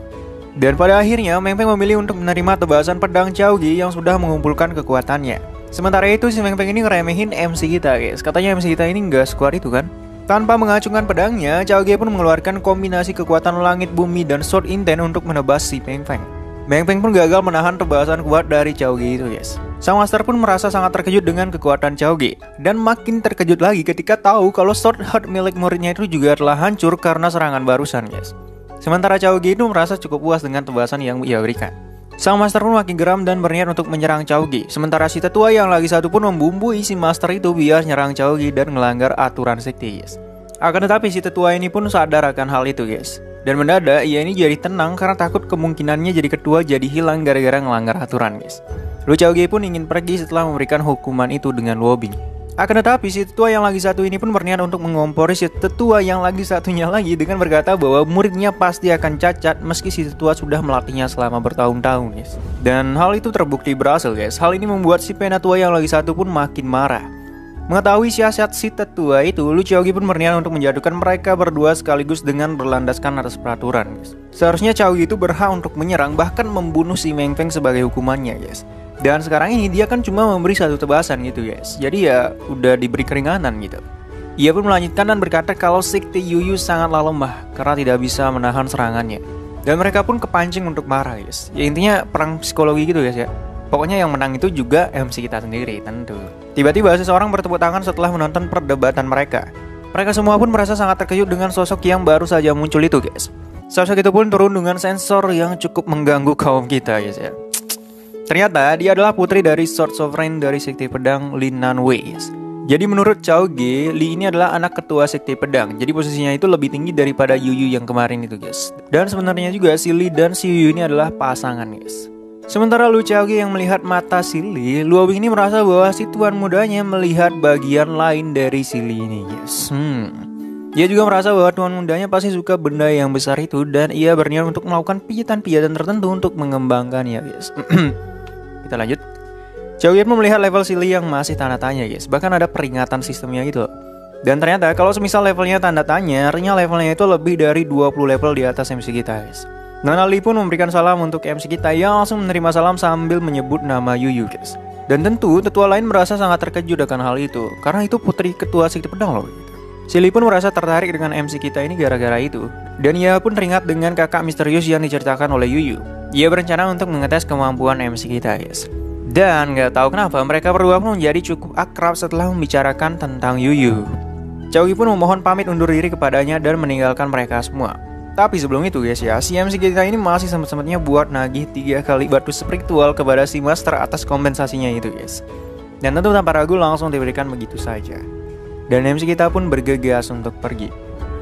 Dan pada akhirnya Meng Feng memilih untuk menerima tebasan pedang Xiaogi yang sudah mengumpulkan kekuatannya. Sementara itu si Meng Feng ini ngeremehin MC kita, guys. Katanya MC kita ini nggak sekuat itu kan. Tanpa mengacungkan pedangnya, Xiaogi pun mengeluarkan kombinasi kekuatan langit, bumi, dan sword intent untuk menebas si Meng Feng. Meng Feng pun gagal menahan tebasan kuat dari Xiaogi itu, guys. Sang master pun merasa sangat terkejut dengan kekuatan Xiaogi, dan makin terkejut lagi ketika tahu kalau sword heart milik muridnya itu juga telah hancur karena serangan barusan, guys. Sementara Xiaogi itu merasa cukup puas dengan tebasan yang ia berikan. Sang master pun makin geram dan berniat untuk menyerang Xiaogi. Sementara si tetua yang lagi satu pun membumbui si master itu biar nyerang Xiaogi dan melanggar aturan sekte, guys. Akan tetapi si tetua ini pun sadar akan hal itu, guys. Dan mendadak ia ini jadi tenang karena takut kemungkinannya jadi ketua jadi hilang gara-gara ngelanggar aturan, guys. Lu Xiaogi pun ingin pergi setelah memberikan hukuman itu dengan lobbying. Akan tetapi si tetua yang lagi satu ini pun berniat untuk mengompori si tetua yang lagi satunya lagi dengan berkata bahwa muridnya pasti akan cacat meski si tetua sudah melatihnya selama bertahun-tahun, guys. Dan hal itu terbukti berhasil, guys. Hal ini membuat si penatua yang lagi satu pun makin marah. Mengetahui siasat si tetua itu, Lu Xiaogi pun berniat untuk menjatuhkan mereka berdua sekaligus dengan berlandaskan atas peraturan, guys. Seharusnya Xiaogi itu berhak untuk menyerang bahkan membunuh si Meng Feng sebagai hukumannya, guys. Dan sekarang ini dia kan cuma memberi satu tebasan gitu, guys. Jadi ya udah diberi keringanan gitu. Ia pun melanjutkan dan berkata kalau sekte Yuyu sangatlah lemah karena tidak bisa menahan serangannya. Dan mereka pun kepancing untuk marah, guys. Ya intinya perang psikologi gitu, guys ya. Pokoknya yang menang itu juga MC kita sendiri tentu. Tiba-tiba seseorang bertepuk tangan setelah menonton perdebatan mereka. Mereka semua pun merasa sangat terkejut dengan sosok yang baru saja muncul itu, guys. Sosok itu pun turun dengan sensor yang cukup mengganggu kaum kita, guys ya. Ternyata dia adalah putri dari Sword Sovereign dari Sekte Pedang Lin Nanwei. Jadi menurut Xiaogi, Li ini adalah anak ketua Sekte Pedang. Jadi posisinya itu lebih tinggi daripada Yuyu yang kemarin itu, guys. Dan sebenarnya juga si Li dan si Yuyu ini adalah pasangan, guys. Sementara Lu Xiaogi yang melihat mata si Li, Luo Bing ini merasa bahwa si tuan mudanya melihat bagian lain dari si Li ini, guys. Dia juga merasa bahwa tuan mudanya pasti suka benda yang besar itu dan ia berniat untuk melakukan pijatan-pijatan tertentu untuk mengembangkannya, guys. Kita lanjut. Xiaogi pun melihat level si Li yang masih tanda tanya, guys. Bahkan ada peringatan sistemnya gitu. Dan ternyata kalau semisal levelnya tanda tanya, artinya levelnya itu lebih dari 20 level di atas MC kita, guys. Nana Li pun memberikan salam untuk MC kita yang langsung menerima salam sambil menyebut nama Yuyu, guys. Dan tentu tetua lain merasa sangat terkejut akan hal itu, karena itu putri ketua sekte pedang loh. Si Lee pun merasa tertarik dengan MC kita ini gara-gara itu. Dan ia pun teringat dengan kakak misterius yang diceritakan oleh Yuyu. Ia berencana untuk mengetes kemampuan MC kita, guys. Dan gak tahu kenapa mereka berdua pun menjadi cukup akrab setelah membicarakan tentang Yuyu. Chaogi pun memohon pamit undur diri kepadanya dan meninggalkan mereka semua. Tapi sebelum itu guys ya, si MC kita ini masih sempat-sempatnya buat nagih 3 kali batu spiritual kepada si master atas kompensasinya itu guys. Dan tentu tanpa ragu langsung diberikan begitu saja. Dan MC kita pun bergegas untuk pergi.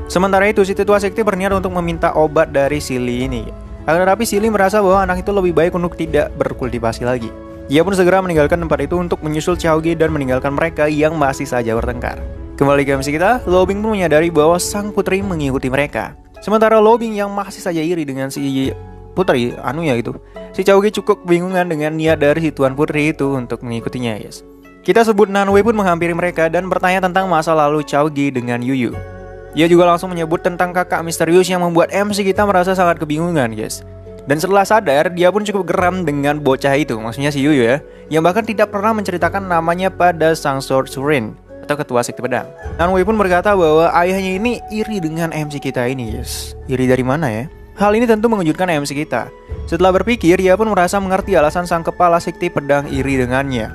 Sementara itu si tetua sekte berniat untuk meminta obat dari si Lee ini. Akan tetapi si Lee merasa bahwa anak itu lebih baik untuk tidak berkultivasi lagi. Ia pun segera meninggalkan tempat itu untuk menyusul Chaogi dan meninggalkan mereka yang masih saja bertengkar. Kembali ke MC kita, Lo Bing pun menyadari bahwa sang putri mengikuti mereka. Sementara Lo Bing yang masih saja iri dengan si putri, si Chaogi cukup kebingungan dengan niat dari si tuan putri itu untuk mengikutinya, guys. Kita sebut Nanwei pun menghampiri mereka dan bertanya tentang masa lalu Chaogi dengan Yuyu. Ia juga langsung menyebut tentang kakak misterius yang membuat MC kita merasa sangat kebingungan, guys. Dan setelah sadar, dia pun cukup geram dengan bocah itu, maksudnya si Yuyu ya, yang bahkan tidak pernah menceritakan namanya pada sang sorcerer atau ketua sekte pedang. Nanwei pun berkata bahwa ayahnya ini iri dengan MC kita ini, guys. Iri dari mana ya? Hal ini tentu mengejutkan MC kita. Setelah berpikir, dia pun merasa mengerti alasan sang kepala sekte pedang iri dengannya.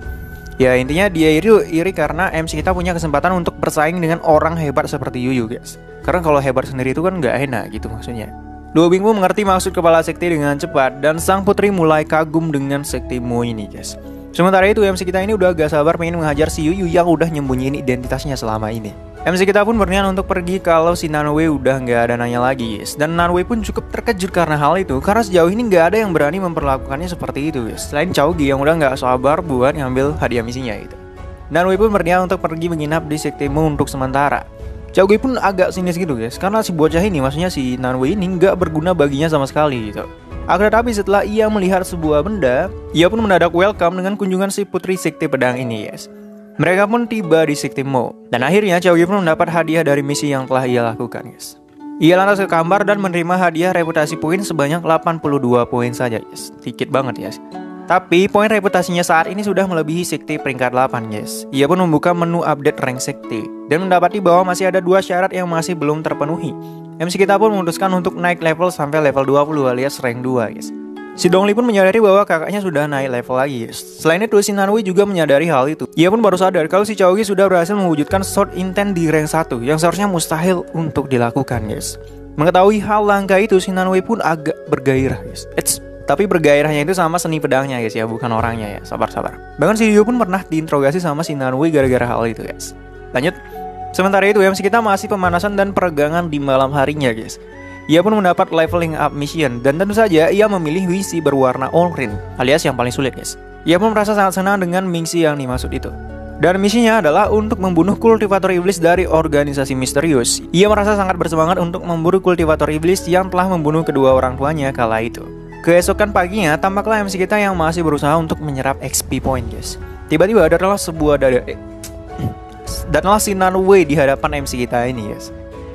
Ya intinya dia iri karena MC kita punya kesempatan untuk bersaing dengan orang hebat seperti Yuyu, guys. Karena kalau hebat sendiri itu kan nggak enak gitu maksudnya. Lo Bing pun mengerti maksud kepala sekte dengan cepat dan sang putri mulai kagum dengan sekte Mo ini, guys. Sementara itu MC kita ini udah gak sabar pengen menghajar si Yuyu yang udah nyembunyiin identitasnya selama ini. MC kita pun berniat untuk pergi kalau si Nanwei udah gak ada nanya lagi, guys. Dan Nanwei pun cukup terkejut karena hal itu, karena sejauh ini gak ada yang berani memperlakukannya seperti itu, guys. Selain Chaogi yang udah gak sabar buat ngambil hadiah misinya itu. Nanwei pun berniat untuk pergi menginap di sekte Mo untuk sementara. Chaogi pun agak sinis gitu, guys, karena si bocah ini, maksudnya si Nanwei ini gak berguna baginya sama sekali gitu. Akan tetapi setelah ia melihat sebuah benda, ia pun mendadak welcome dengan kunjungan si putri sekte pedang ini, guys. Mereka pun tiba di sekte Mo, dan akhirnya Chaogi pun mendapat hadiah dari misi yang telah ia lakukan, guys. Ia lantas ke kamar dan menerima hadiah reputasi poin sebanyak 82 poin saja, guys. Sedikit banget, guys. Tapi poin reputasinya saat ini sudah melebihi sekte peringkat 8, guys. Ia pun membuka menu update rank sekte dan mendapati bahwa masih ada 2 syarat yang masih belum terpenuhi. MC kita pun memutuskan untuk naik level sampai level 20 alias rank 2, guys. Si Dongli pun menyadari bahwa kakaknya sudah naik level lagi, guys. Selain itu si Nanwei juga menyadari hal itu. Ia pun baru sadar kalau si Chaogi sudah berhasil mewujudkan Sword Intent di rank 1 yang seharusnya mustahil untuk dilakukan, guys. Mengetahui hal langka itu, si Nanwei pun agak bergairah, guys. Tapi bergairahnya itu sama seni pedangnya, guys ya, bukan orangnya ya. Sabar. Bahkan si Yuyu pun pernah diinterogasi sama si Nanwei gara-gara hal itu, guys. Lanjut. Sementara itu MC kita masih pemanasan dan peregangan di malam harinya, guys. Ia pun mendapat leveling up mission dan tentu saja ia memilih misi berwarna Olrin alias yang paling sulit, guys. Ia pun merasa sangat senang dengan misi yang dimaksud itu. Dan misinya adalah untuk membunuh kultivator iblis dari organisasi misterius. Ia merasa sangat bersemangat untuk memburu kultivator iblis yang telah membunuh kedua orang tuanya kala itu. Keesokan paginya tampaklah MC kita yang masih berusaha untuk menyerap XP point, guys. Tiba-tiba adalah Danlah si Nanwei di hadapan MC kita ini, guys.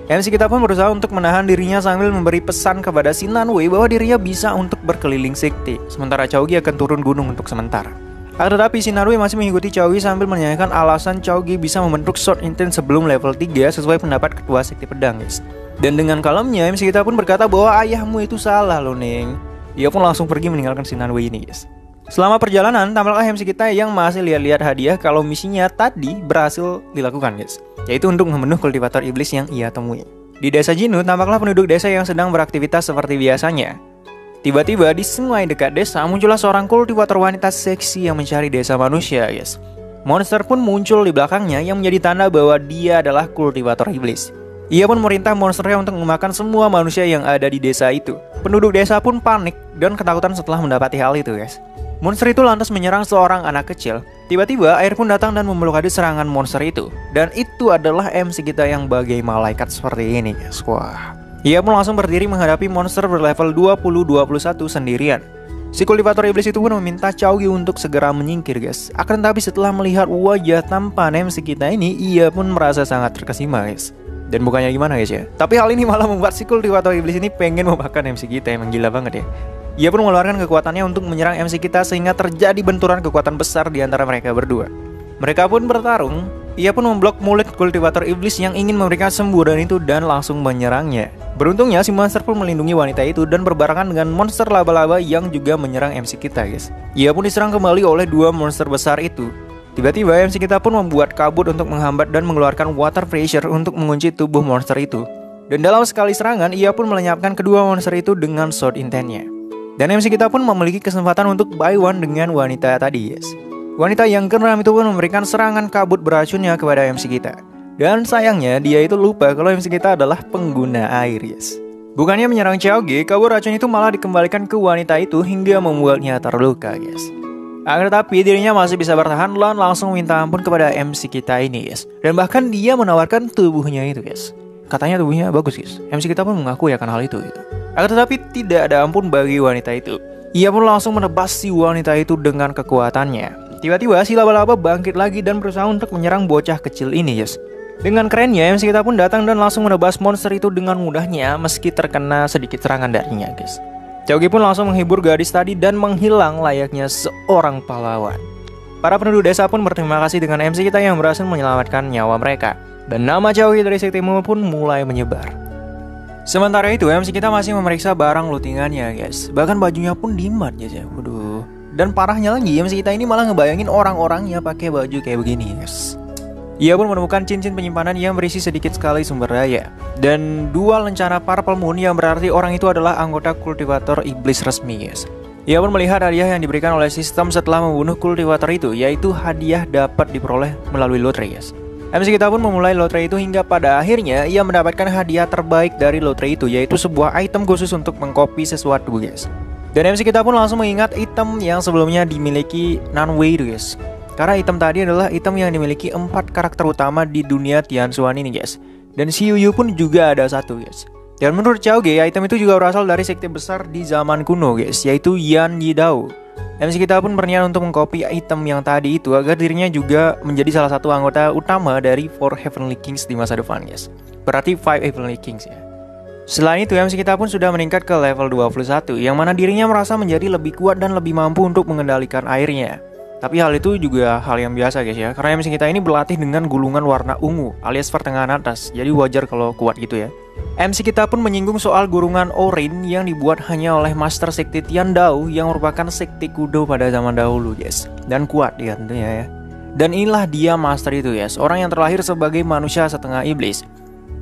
MC kita pun berusaha untuk menahan dirinya sambil memberi pesan kepada si Nanwei bahwa dirinya bisa untuk berkeliling sekte, sementara Chaogi akan turun gunung untuk sementara. Akan tetapi si Nanwei masih mengikuti Chaogi sambil menanyakan alasan Chaogi bisa membentuk Sword Intent sebelum level 3 sesuai pendapat ketua sekte pedang, guys. Dan dengan kalemnya MC kita pun berkata bahwa ayahmu itu salah loh, Neng. Ia pun langsung pergi meninggalkan si Nanwei ini, guys. Selama perjalanan, tampaklah MC kita yang masih lihat-lihat hadiah kalau misinya tadi berhasil dilakukan, guys. Yaitu untuk membunuh kultivator iblis yang ia temui. Di desa Jinu, tampaklah penduduk desa yang sedang beraktivitas seperti biasanya. Tiba-tiba di sungai dekat desa muncullah seorang kultivator wanita seksi yang mencari desa manusia, guys. Monster pun muncul di belakangnya yang menjadi tanda bahwa dia adalah kultivator iblis. Ia pun merintah monsternya untuk memakan semua manusia yang ada di desa itu. Penduduk desa pun panik dan ketakutan setelah mendapati hal itu, guys. Monster itu lantas menyerang seorang anak kecil. Tiba-tiba air pun datang dan memelukadi serangan monster itu. Dan itu adalah MC kita yang bagai malaikat seperti ini, guys. Wah. Ia pun langsung berdiri menghadapi monster berlevel 20-21 sendirian. Si kultivator iblis itu pun meminta Chaogi untuk segera menyingkir, guys. Akan tetapi setelah melihat wajah tampan MC kita ini, ia pun merasa sangat terkesima, guys. Dan bukannya gimana, guys ya, tapi hal ini malah membuat si kultivator iblis ini pengen memakan MC kita. Emang gila banget ya. Ia pun mengeluarkan kekuatannya untuk menyerang MC kita sehingga terjadi benturan kekuatan besar di antara mereka berdua. Mereka pun bertarung. Ia pun memblok mulut kultivator iblis yang ingin memberikan semburan itu dan langsung menyerangnya. Beruntungnya si monster pun melindungi wanita itu dan berbarengan dengan monster laba-laba yang juga menyerang MC kita, guys. Ia pun diserang kembali oleh dua monster besar itu. Tiba-tiba MC kita pun membuat kabut untuk menghambat dan mengeluarkan water pressure untuk mengunci tubuh monster itu. Dan dalam sekali serangan, ia pun melenyapkan kedua monster itu dengan sword intentnya. Dan MC kita pun memiliki kesempatan untuk buy one dengan wanita tadi, guys. Wanita yang keenam itu pun memberikan serangan kabut beracunnya kepada MC kita. Dan sayangnya dia itu lupa kalau MC kita adalah pengguna air, guys. Bukannya menyerang Chaoge, kabut racun itu malah dikembalikan ke wanita itu hingga membuatnya terluka, guys. Akan tetapi dirinya masih bisa bertahan dan langsung minta ampun kepada MC kita ini, guys. Dan bahkan dia menawarkan tubuhnya itu, guys. Katanya tubuhnya bagus, guys. MC kita pun mengakui akan hal itu, gitu. Akan tetapi tidak ada ampun bagi wanita itu. Ia pun langsung menebas si wanita itu dengan kekuatannya. Tiba-tiba si laba-laba bangkit lagi dan berusaha untuk menyerang bocah kecil ini, guys. Dengan kerennya, MC kita pun datang dan langsung menebas monster itu dengan mudahnya meski terkena sedikit serangan darinya, guys. Chaoge pun langsung menghibur gadis tadi dan menghilang layaknya seorang pahlawan. Para penduduk desa pun berterima kasih dengan MC kita yang berhasil menyelamatkan nyawa mereka. Dan nama Chaoge dari sektimu pun mulai menyebar. Sementara itu, MC kita masih memeriksa barang lootingannya, guys. Bahkan bajunya pun dimat, guys ya. Waduh. Dan parahnya lagi, MC kita ini malah ngebayangin orang-orangnya pakai baju kayak begini, guys. Ia pun menemukan cincin penyimpanan yang berisi sedikit sekali sumber daya. Dan dua lencana Purple Moon yang berarti orang itu adalah anggota kultivator iblis resmi, guys. Ia pun melihat hadiah yang diberikan oleh sistem setelah membunuh kultivator itu, yaitu hadiah dapat diperoleh melalui lotre, guys. MC kita pun memulai lotre itu hingga pada akhirnya ia mendapatkan hadiah terbaik dari lotre itu, yaitu sebuah item khusus untuk mengcopy sesuatu, guys. Dan MC kita pun langsung mengingat item yang sebelumnya dimiliki Nanwei itu, guys. Karena item tadi adalah item yang dimiliki 4 karakter utama di dunia Tianshuan ini, guys. Dan si Yuyu pun juga ada satu, guys. Dan menurut Chaoge, item itu juga berasal dari sekte besar di zaman kuno, guys, yaitu Yan Yidao. MC kita pun berniat untuk mengcopy item yang tadi itu agar dirinya juga menjadi salah satu anggota utama dari 4 Heavenly Kings di masa depan, guys. Berarti 5 Heavenly Kings ya. Selain itu, MC kita pun sudah meningkat ke level 21, yang mana dirinya merasa menjadi lebih kuat dan lebih mampu untuk mengendalikan airnya. Tapi hal itu juga hal yang biasa, guys ya, karena MC kita ini berlatih dengan gulungan warna ungu alias pertengahan atas, jadi wajar kalau kuat gitu ya. MC kita pun menyinggung soal gulungan Orin yang dibuat hanya oleh Master Sekti Tiandao yang merupakan sekti kudo pada zaman dahulu, guys. Dan kuat ya tentunya ya. Dan inilah dia Master itu, guys, orang yang terlahir sebagai manusia setengah iblis.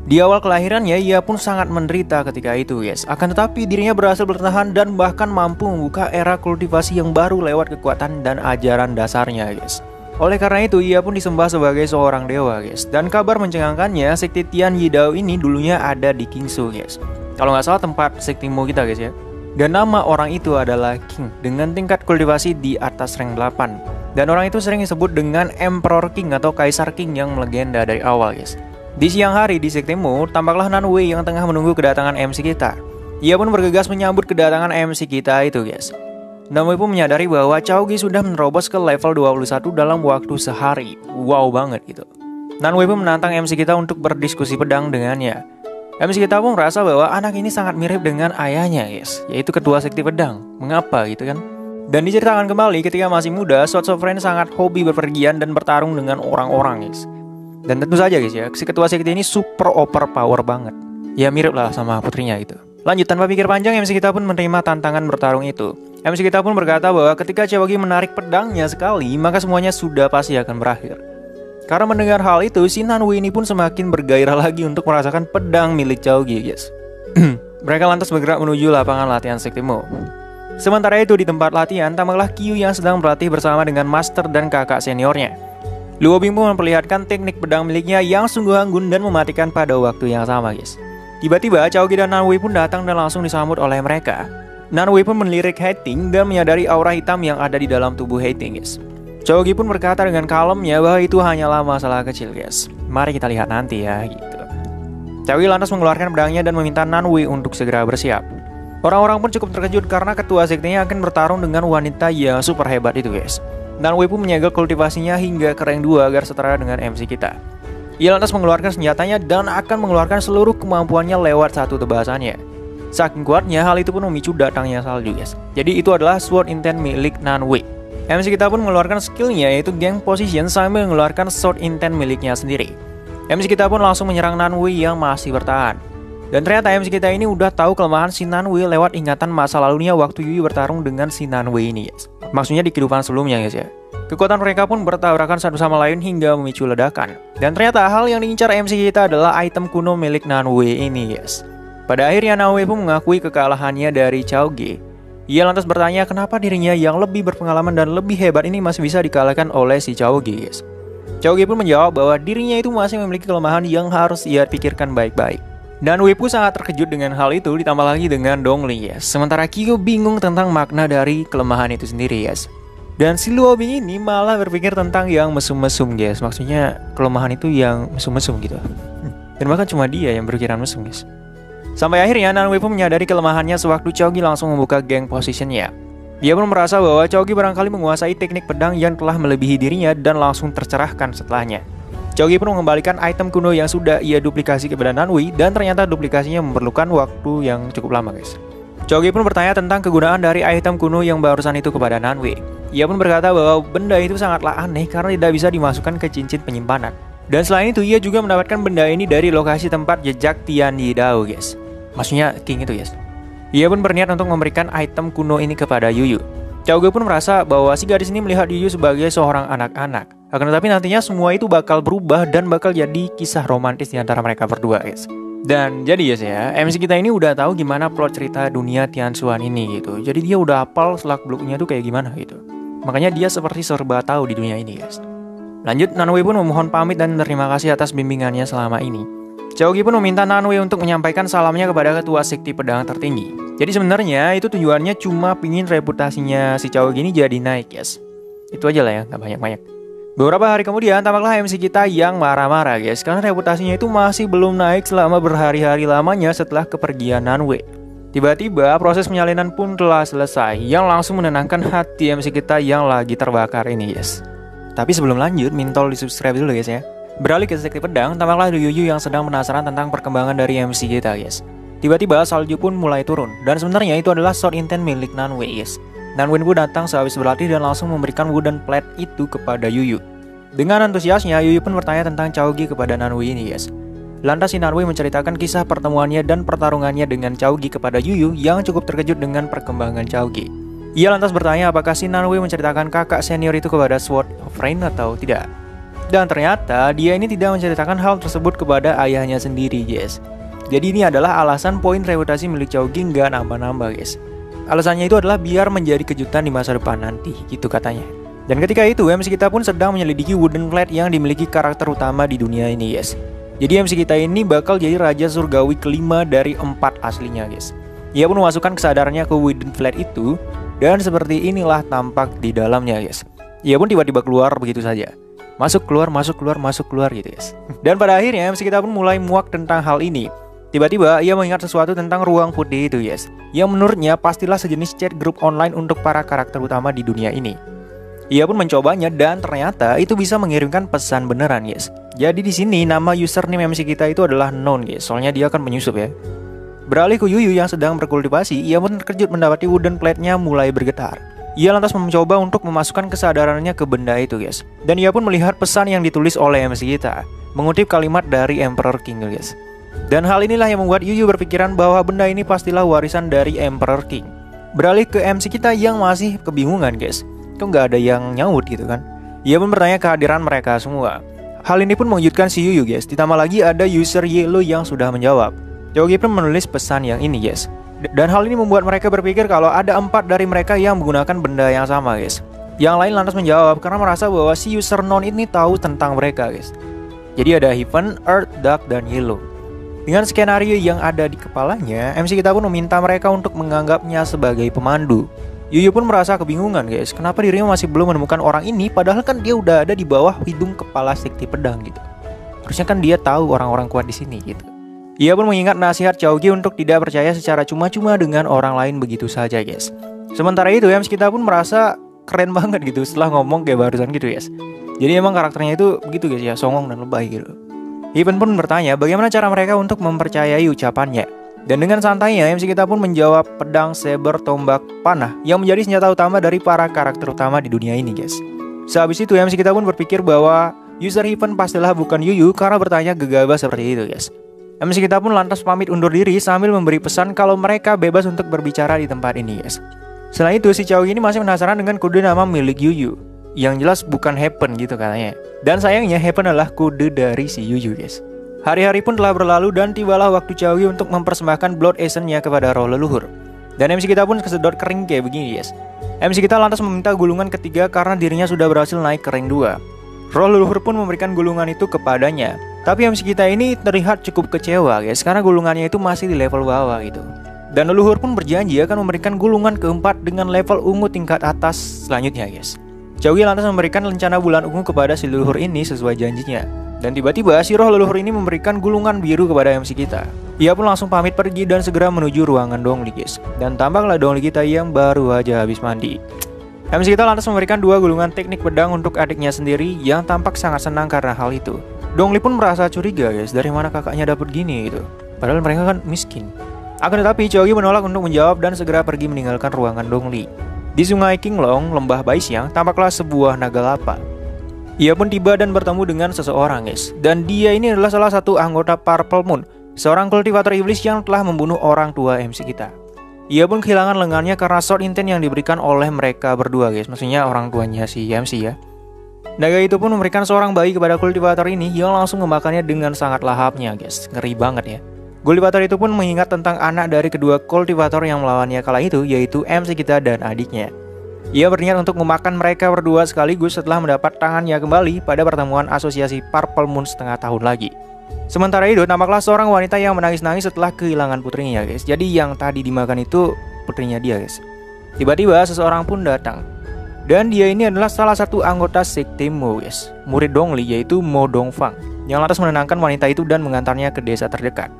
Di awal kelahirannya, ia pun sangat menderita ketika itu, guys. Akan tetapi dirinya berhasil bertahan dan bahkan mampu membuka era kultivasi yang baru lewat kekuatan dan ajaran dasarnya, guys. Oleh karena itu, ia pun disembah sebagai seorang dewa, guys. Dan kabar mencengangkannya, sekti Tian Yidao ini dulunya ada di Kingsu, guys. Kalau nggak salah tempat sektimu kita, guys ya. Dan nama orang itu adalah King dengan tingkat kultivasi di atas rank 8. Dan orang itu sering disebut dengan Emperor King atau Kaisar King yang melegenda dari awal, guys. Di siang hari di sektimu, tampaklah Nanwei yang tengah menunggu kedatangan MC kita. Ia pun bergegas menyambut kedatangan MC kita itu, guys. Nanwei pun menyadari bahwa Chaoge sudah menerobos ke level 21 dalam waktu sehari. Wow banget gitu. Nanwei pun menantang MC kita untuk berdiskusi pedang dengannya. MC kita pun merasa bahwa anak ini sangat mirip dengan ayahnya, guys, yaitu ketua sekti pedang. Mengapa gitu kan? Dan diceritakan kembali ketika masih muda, Sword Sovereign sangat hobi bepergian dan bertarung dengan orang-orang, guys. Dan tentu saja, guys ya, si ketua sekte ini super overpower banget. Ya mirip lah sama putrinya itu. Lanjut, tanpa pikir panjang, MC kita pun menerima tantangan bertarung itu. MC kita pun berkata bahwa ketika Chaoge menarik pedangnya sekali, maka semuanya sudah pasti akan berakhir. Karena mendengar hal itu, si Nanwei ini pun semakin bergairah lagi untuk merasakan pedang milik Chaoge, guys. Mereka lantas bergerak menuju lapangan latihan sektimu. Sementara itu di tempat latihan, tampaklah Kyu yang sedang berlatih bersama dengan master dan kakak seniornya. Luo Bing pun memperlihatkan teknik pedang miliknya yang sungguh anggun dan mematikan pada waktu yang sama, guys. Tiba-tiba Chaoge dan Nanwei pun datang dan langsung disambut oleh mereka. Nanwei pun melirik Hating dan menyadari aura hitam yang ada di dalam tubuh Hating, guys. Chaoge pun berkata dengan kalemnya bahwa itu hanyalah masalah kecil, guys. Mari kita lihat nanti ya, gitu. Chaoge lantas mengeluarkan pedangnya dan meminta Nanwei untuk segera bersiap. Orang-orang pun cukup terkejut karena ketua sektenya akan bertarung dengan wanita yang super hebat itu, guys. Nanwei pun menyegel kultivasinya hingga ke rank 2 agar setara dengan MC kita. Ia lantas mengeluarkan senjatanya dan akan mengeluarkan seluruh kemampuannya lewat satu tebasannya. Saking kuatnya, hal itu pun memicu datangnya salju guys. Jadi itu adalah Sword Intent milik Nanwei. MC kita pun mengeluarkan skillnya yaitu Gang Position sambil mengeluarkan Sword Intent miliknya sendiri. MC kita pun langsung menyerang Nanwei yang masih bertahan. Dan ternyata MC kita ini udah tahu kelemahan si Nanwei lewat ingatan masa lalunya waktu Yuyu bertarung dengan si Nanwei ini guys. Maksudnya di kehidupan sebelumnya guys ya. Kekuatan mereka pun bertabrakan satu sama lain hingga memicu ledakan. Dan ternyata hal yang diincar MC kita adalah item kuno milik Nanwei ini guys. Pada akhirnya Nanwei pun mengakui kekalahannya dari Chaoge. Ia lantas bertanya kenapa dirinya yang lebih berpengalaman dan lebih hebat ini masih bisa dikalahkan oleh si Chaoge guys. Chaoge pun menjawab bahwa dirinya itu masih memiliki kelemahan yang harus ia pikirkan baik-baik. Nanwei pun sangat terkejut dengan hal itu, ditambah lagi dengan Dongli guys. Sementara Kyo bingung tentang makna dari kelemahan itu sendiri guys. Dan si Luobing ini malah berpikir tentang yang mesum-mesum guys. Maksudnya kelemahan itu yang mesum-mesum gitu. Dan bahkan cuma dia yang berpikiran mesum guys. Sampai akhirnya Nanwei pun menyadari kelemahannya sewaktu Chaoge langsung membuka Gang Position-nya. Dia pun merasa bahwa Chaoge barangkali menguasai teknik pedang yang telah melebihi dirinya dan langsung tercerahkan setelahnya. Chaoge pun mengembalikan item kuno yang sudah ia duplikasi kepada Nanwei dan ternyata duplikasinya memerlukan waktu yang cukup lama guys. Chaoge pun bertanya tentang kegunaan dari item kuno yang barusan itu kepada Nanwei. Ia pun berkata bahwa benda itu sangatlah aneh karena tidak bisa dimasukkan ke cincin penyimpanan. Dan selain itu ia juga mendapatkan benda ini dari lokasi tempat jejak Tian Yidao guys. Maksudnya King itu guys. Ia pun berniat untuk memberikan item kuno ini kepada Yuyu. Chaoge pun merasa bahwa si gadis ini melihat Yuyu sebagai seorang anak-anak. Akan tetapi nantinya semua itu bakal berubah dan bakal jadi kisah romantis di antara mereka berdua guys. Dan jadi guys ya, MC kita ini udah tahu gimana plot cerita dunia Tianshuan ini gitu. Jadi dia udah hafal selak-beluknya tuh kayak gimana gitu. Makanya dia seperti serba tahu di dunia ini guys. Lanjut, Nanwei pun memohon pamit dan terima kasih atas bimbingannya selama ini. Chaoge pun meminta Nanwei untuk menyampaikan salamnya kepada ketua sekti pedang tertinggi. Jadi sebenarnya itu tujuannya cuma pingin reputasinya si Chaoge ini jadi naik guys. Itu aja lah ya, nggak banyak-banyak. Beberapa hari kemudian tampaklah MC kita yang marah-marah guys, karena reputasinya itu masih belum naik selama berhari-hari lamanya setelah kepergian Nanwei. Tiba-tiba proses penyalinan pun telah selesai, yang langsung menenangkan hati MC kita yang lagi terbakar ini guys. Tapi sebelum lanjut, mintol di subscribe dulu guys ya. Beralih ke sekti pedang, tampaklah Yuyu yang sedang penasaran tentang perkembangan dari MC kita guys. Tiba-tiba salju pun mulai turun, dan sebenarnya itu adalah Sword Intent milik Nanwei guys. Nanwei pun datang sehabis berlatih dan langsung memberikan wooden plate itu kepada Yuyu. Dengan antusiasnya, Yuyu pun bertanya tentang Chaoge kepada Nanwei ini guys. Lantas si Nanwei menceritakan kisah pertemuannya dan pertarungannya dengan Chaoge kepada Yuyu yang cukup terkejut dengan perkembangan Chaoge. Ia lantas bertanya apakah si Nanwei menceritakan kakak senior itu kepada Sword of Rain atau tidak. Dan ternyata dia ini tidak menceritakan hal tersebut kepada ayahnya sendiri guys. Jadi ini adalah alasan poin reputasi milik Chaoge nggak nambah-nambah guys. Alasannya itu adalah biar menjadi kejutan di masa depan nanti, gitu katanya. Dan ketika itu MC kita pun sedang menyelidiki wooden plate yang dimiliki karakter utama di dunia ini guys. Jadi MC kita ini bakal jadi raja surgawi kelima dari 4 aslinya guys. Ia pun memasukkan kesadarannya ke wooden plate itu, dan seperti inilah tampak di dalamnya guys. Ia pun tiba-tiba keluar begitu saja. Masuk keluar, masuk keluar, masuk keluar gitu guys. Dan pada akhirnya MC kita pun mulai muak tentang hal ini. Tiba-tiba ia mengingat sesuatu tentang ruang putih itu guys, yang menurutnya pastilah sejenis chat group online untuk para karakter utama di dunia ini. Ia pun mencobanya dan ternyata itu bisa mengirimkan pesan beneran guys. Jadi di sini nama username MC kita itu adalah known guys, soalnya dia akan penyusup ya. Beralih ke Yuyu yang sedang berkultivasi, ia pun terkejut mendapati wooden plate-nya mulai bergetar. Ia lantas mencoba untuk memasukkan kesadarannya ke benda itu guys. Dan ia pun melihat pesan yang ditulis oleh MC kita, mengutip kalimat dari Emperor King guys. Dan hal inilah yang membuat Yuyu berpikiran bahwa benda ini pastilah warisan dari Emperor King. Beralih ke MC kita yang masih kebingungan guys. Kok nggak ada yang nyaut gitu kan. Ia pun bertanya kehadiran mereka semua. Hal ini pun mengejutkan si Yuyu guys. Ditambah lagi ada user Yellow yang sudah menjawab. Chaoge pun menulis pesan yang ini guys. Dan hal ini membuat mereka berpikir kalau ada 4 dari mereka yang menggunakan benda yang sama guys. Yang lain lantas menjawab karena merasa bahwa si user non ini tahu tentang mereka guys. Jadi ada Heaven, Earth, Dark, dan Yellow. Dengan skenario yang ada di kepalanya, MC kita pun meminta mereka untuk menganggapnya sebagai pemandu. Yuyu pun merasa kebingungan guys, kenapa dirinya masih belum menemukan orang ini padahal kan dia udah ada di bawah hidung kepala sekti pedang gitu. Harusnya kan dia tahu orang-orang kuat di sini gitu. Ia pun mengingat nasihat Chaoge untuk tidak percaya secara cuma-cuma dengan orang lain begitu saja guys. Sementara itu MC kita pun merasa keren banget gitu setelah ngomong kayak barusan gitu guys. Jadi emang karakternya itu begitu guys ya, songong dan lebay gitu. Heaven pun bertanya bagaimana cara mereka untuk mempercayai ucapannya. Dan dengan santainya MC kita pun menjawab pedang, saber, tombak, panah yang menjadi senjata utama dari para karakter utama di dunia ini guys. Sehabis itu MC kita pun berpikir bahwa user Heaven pastilah bukan Yuyu karena bertanya gegabah seperti itu guys. MC kita pun lantas pamit undur diri sambil memberi pesan kalau mereka bebas untuk berbicara di tempat ini guys. Setelah itu si Chao ini masih penasaran dengan kode nama milik Yuyu, yang jelas bukan Heaven gitu katanya. Dan sayangnya Heaven adalah kode dari si Yuyu guys. Hari-hari pun telah berlalu dan tibalah waktu Chao untuk mempersembahkan Blood Essence-nya kepada roh leluhur. Dan MC kita pun kesedot kering kayak begini guys. MC kita lantas meminta gulungan ketiga karena dirinya sudah berhasil naik ke rank 2. Roh leluhur pun memberikan gulungan itu kepadanya. Tapi MC kita ini terlihat cukup kecewa guys, karena gulungannya itu masih di level bawah gitu. Dan leluhur pun berjanji akan memberikan gulungan keempat dengan level ungu tingkat atas selanjutnya guys. Chao lantas memberikan lencana bulan ungu kepada si leluhur ini sesuai janjinya. Dan tiba-tiba si roh leluhur ini memberikan gulungan biru kepada MC kita. Ia pun langsung pamit pergi dan segera menuju ruangan Dongli guys. Dan tampaklah Dongli kita yang baru aja habis mandi. MC kita lantas memberikan 2 gulungan teknik pedang untuk adiknya sendiri yang tampak sangat senang karena hal itu. Dongli pun merasa curiga guys, dari mana kakaknya dapat gini gitu. Padahal mereka kan miskin. Akan tetapi Chao menolak untuk menjawab dan segera pergi meninggalkan ruangan Dongli. Di sungai Qinglong, lembah Baixiang, tampaklah sebuah naga lapa. Ia pun tiba dan bertemu dengan seseorang guys. Dan dia ini adalah salah satu anggota Purple Moon, seorang kultivator iblis yang telah membunuh orang tua MC kita. Ia pun kehilangan lengannya karena sword intent yang diberikan oleh mereka berdua guys. Maksudnya orang tuanya si MC ya. Naga itu pun memberikan seorang bayi kepada kultivator ini yang langsung memakannya dengan sangat lahapnya guys. Ngeri banget ya. Kultivator itu pun mengingat tentang anak dari kedua kultivator yang melawannya kala itu, yaitu MC kita dan adiknya. Ia berniat untuk memakan mereka berdua sekaligus setelah mendapat tangannya kembali pada pertemuan asosiasi Purple Moon setengah tahun lagi. Sementara itu tampaklah seorang wanita yang menangis-nangis setelah kehilangan putrinya guys. Jadi yang tadi dimakan itu putrinya dia guys. Tiba-tiba seseorang pun datang. Dan dia ini adalah salah satu anggota sekte Mo guys, murid Dongli yaitu Mo Dongfang, yang lantas menenangkan wanita itu dan mengantarnya ke desa terdekat.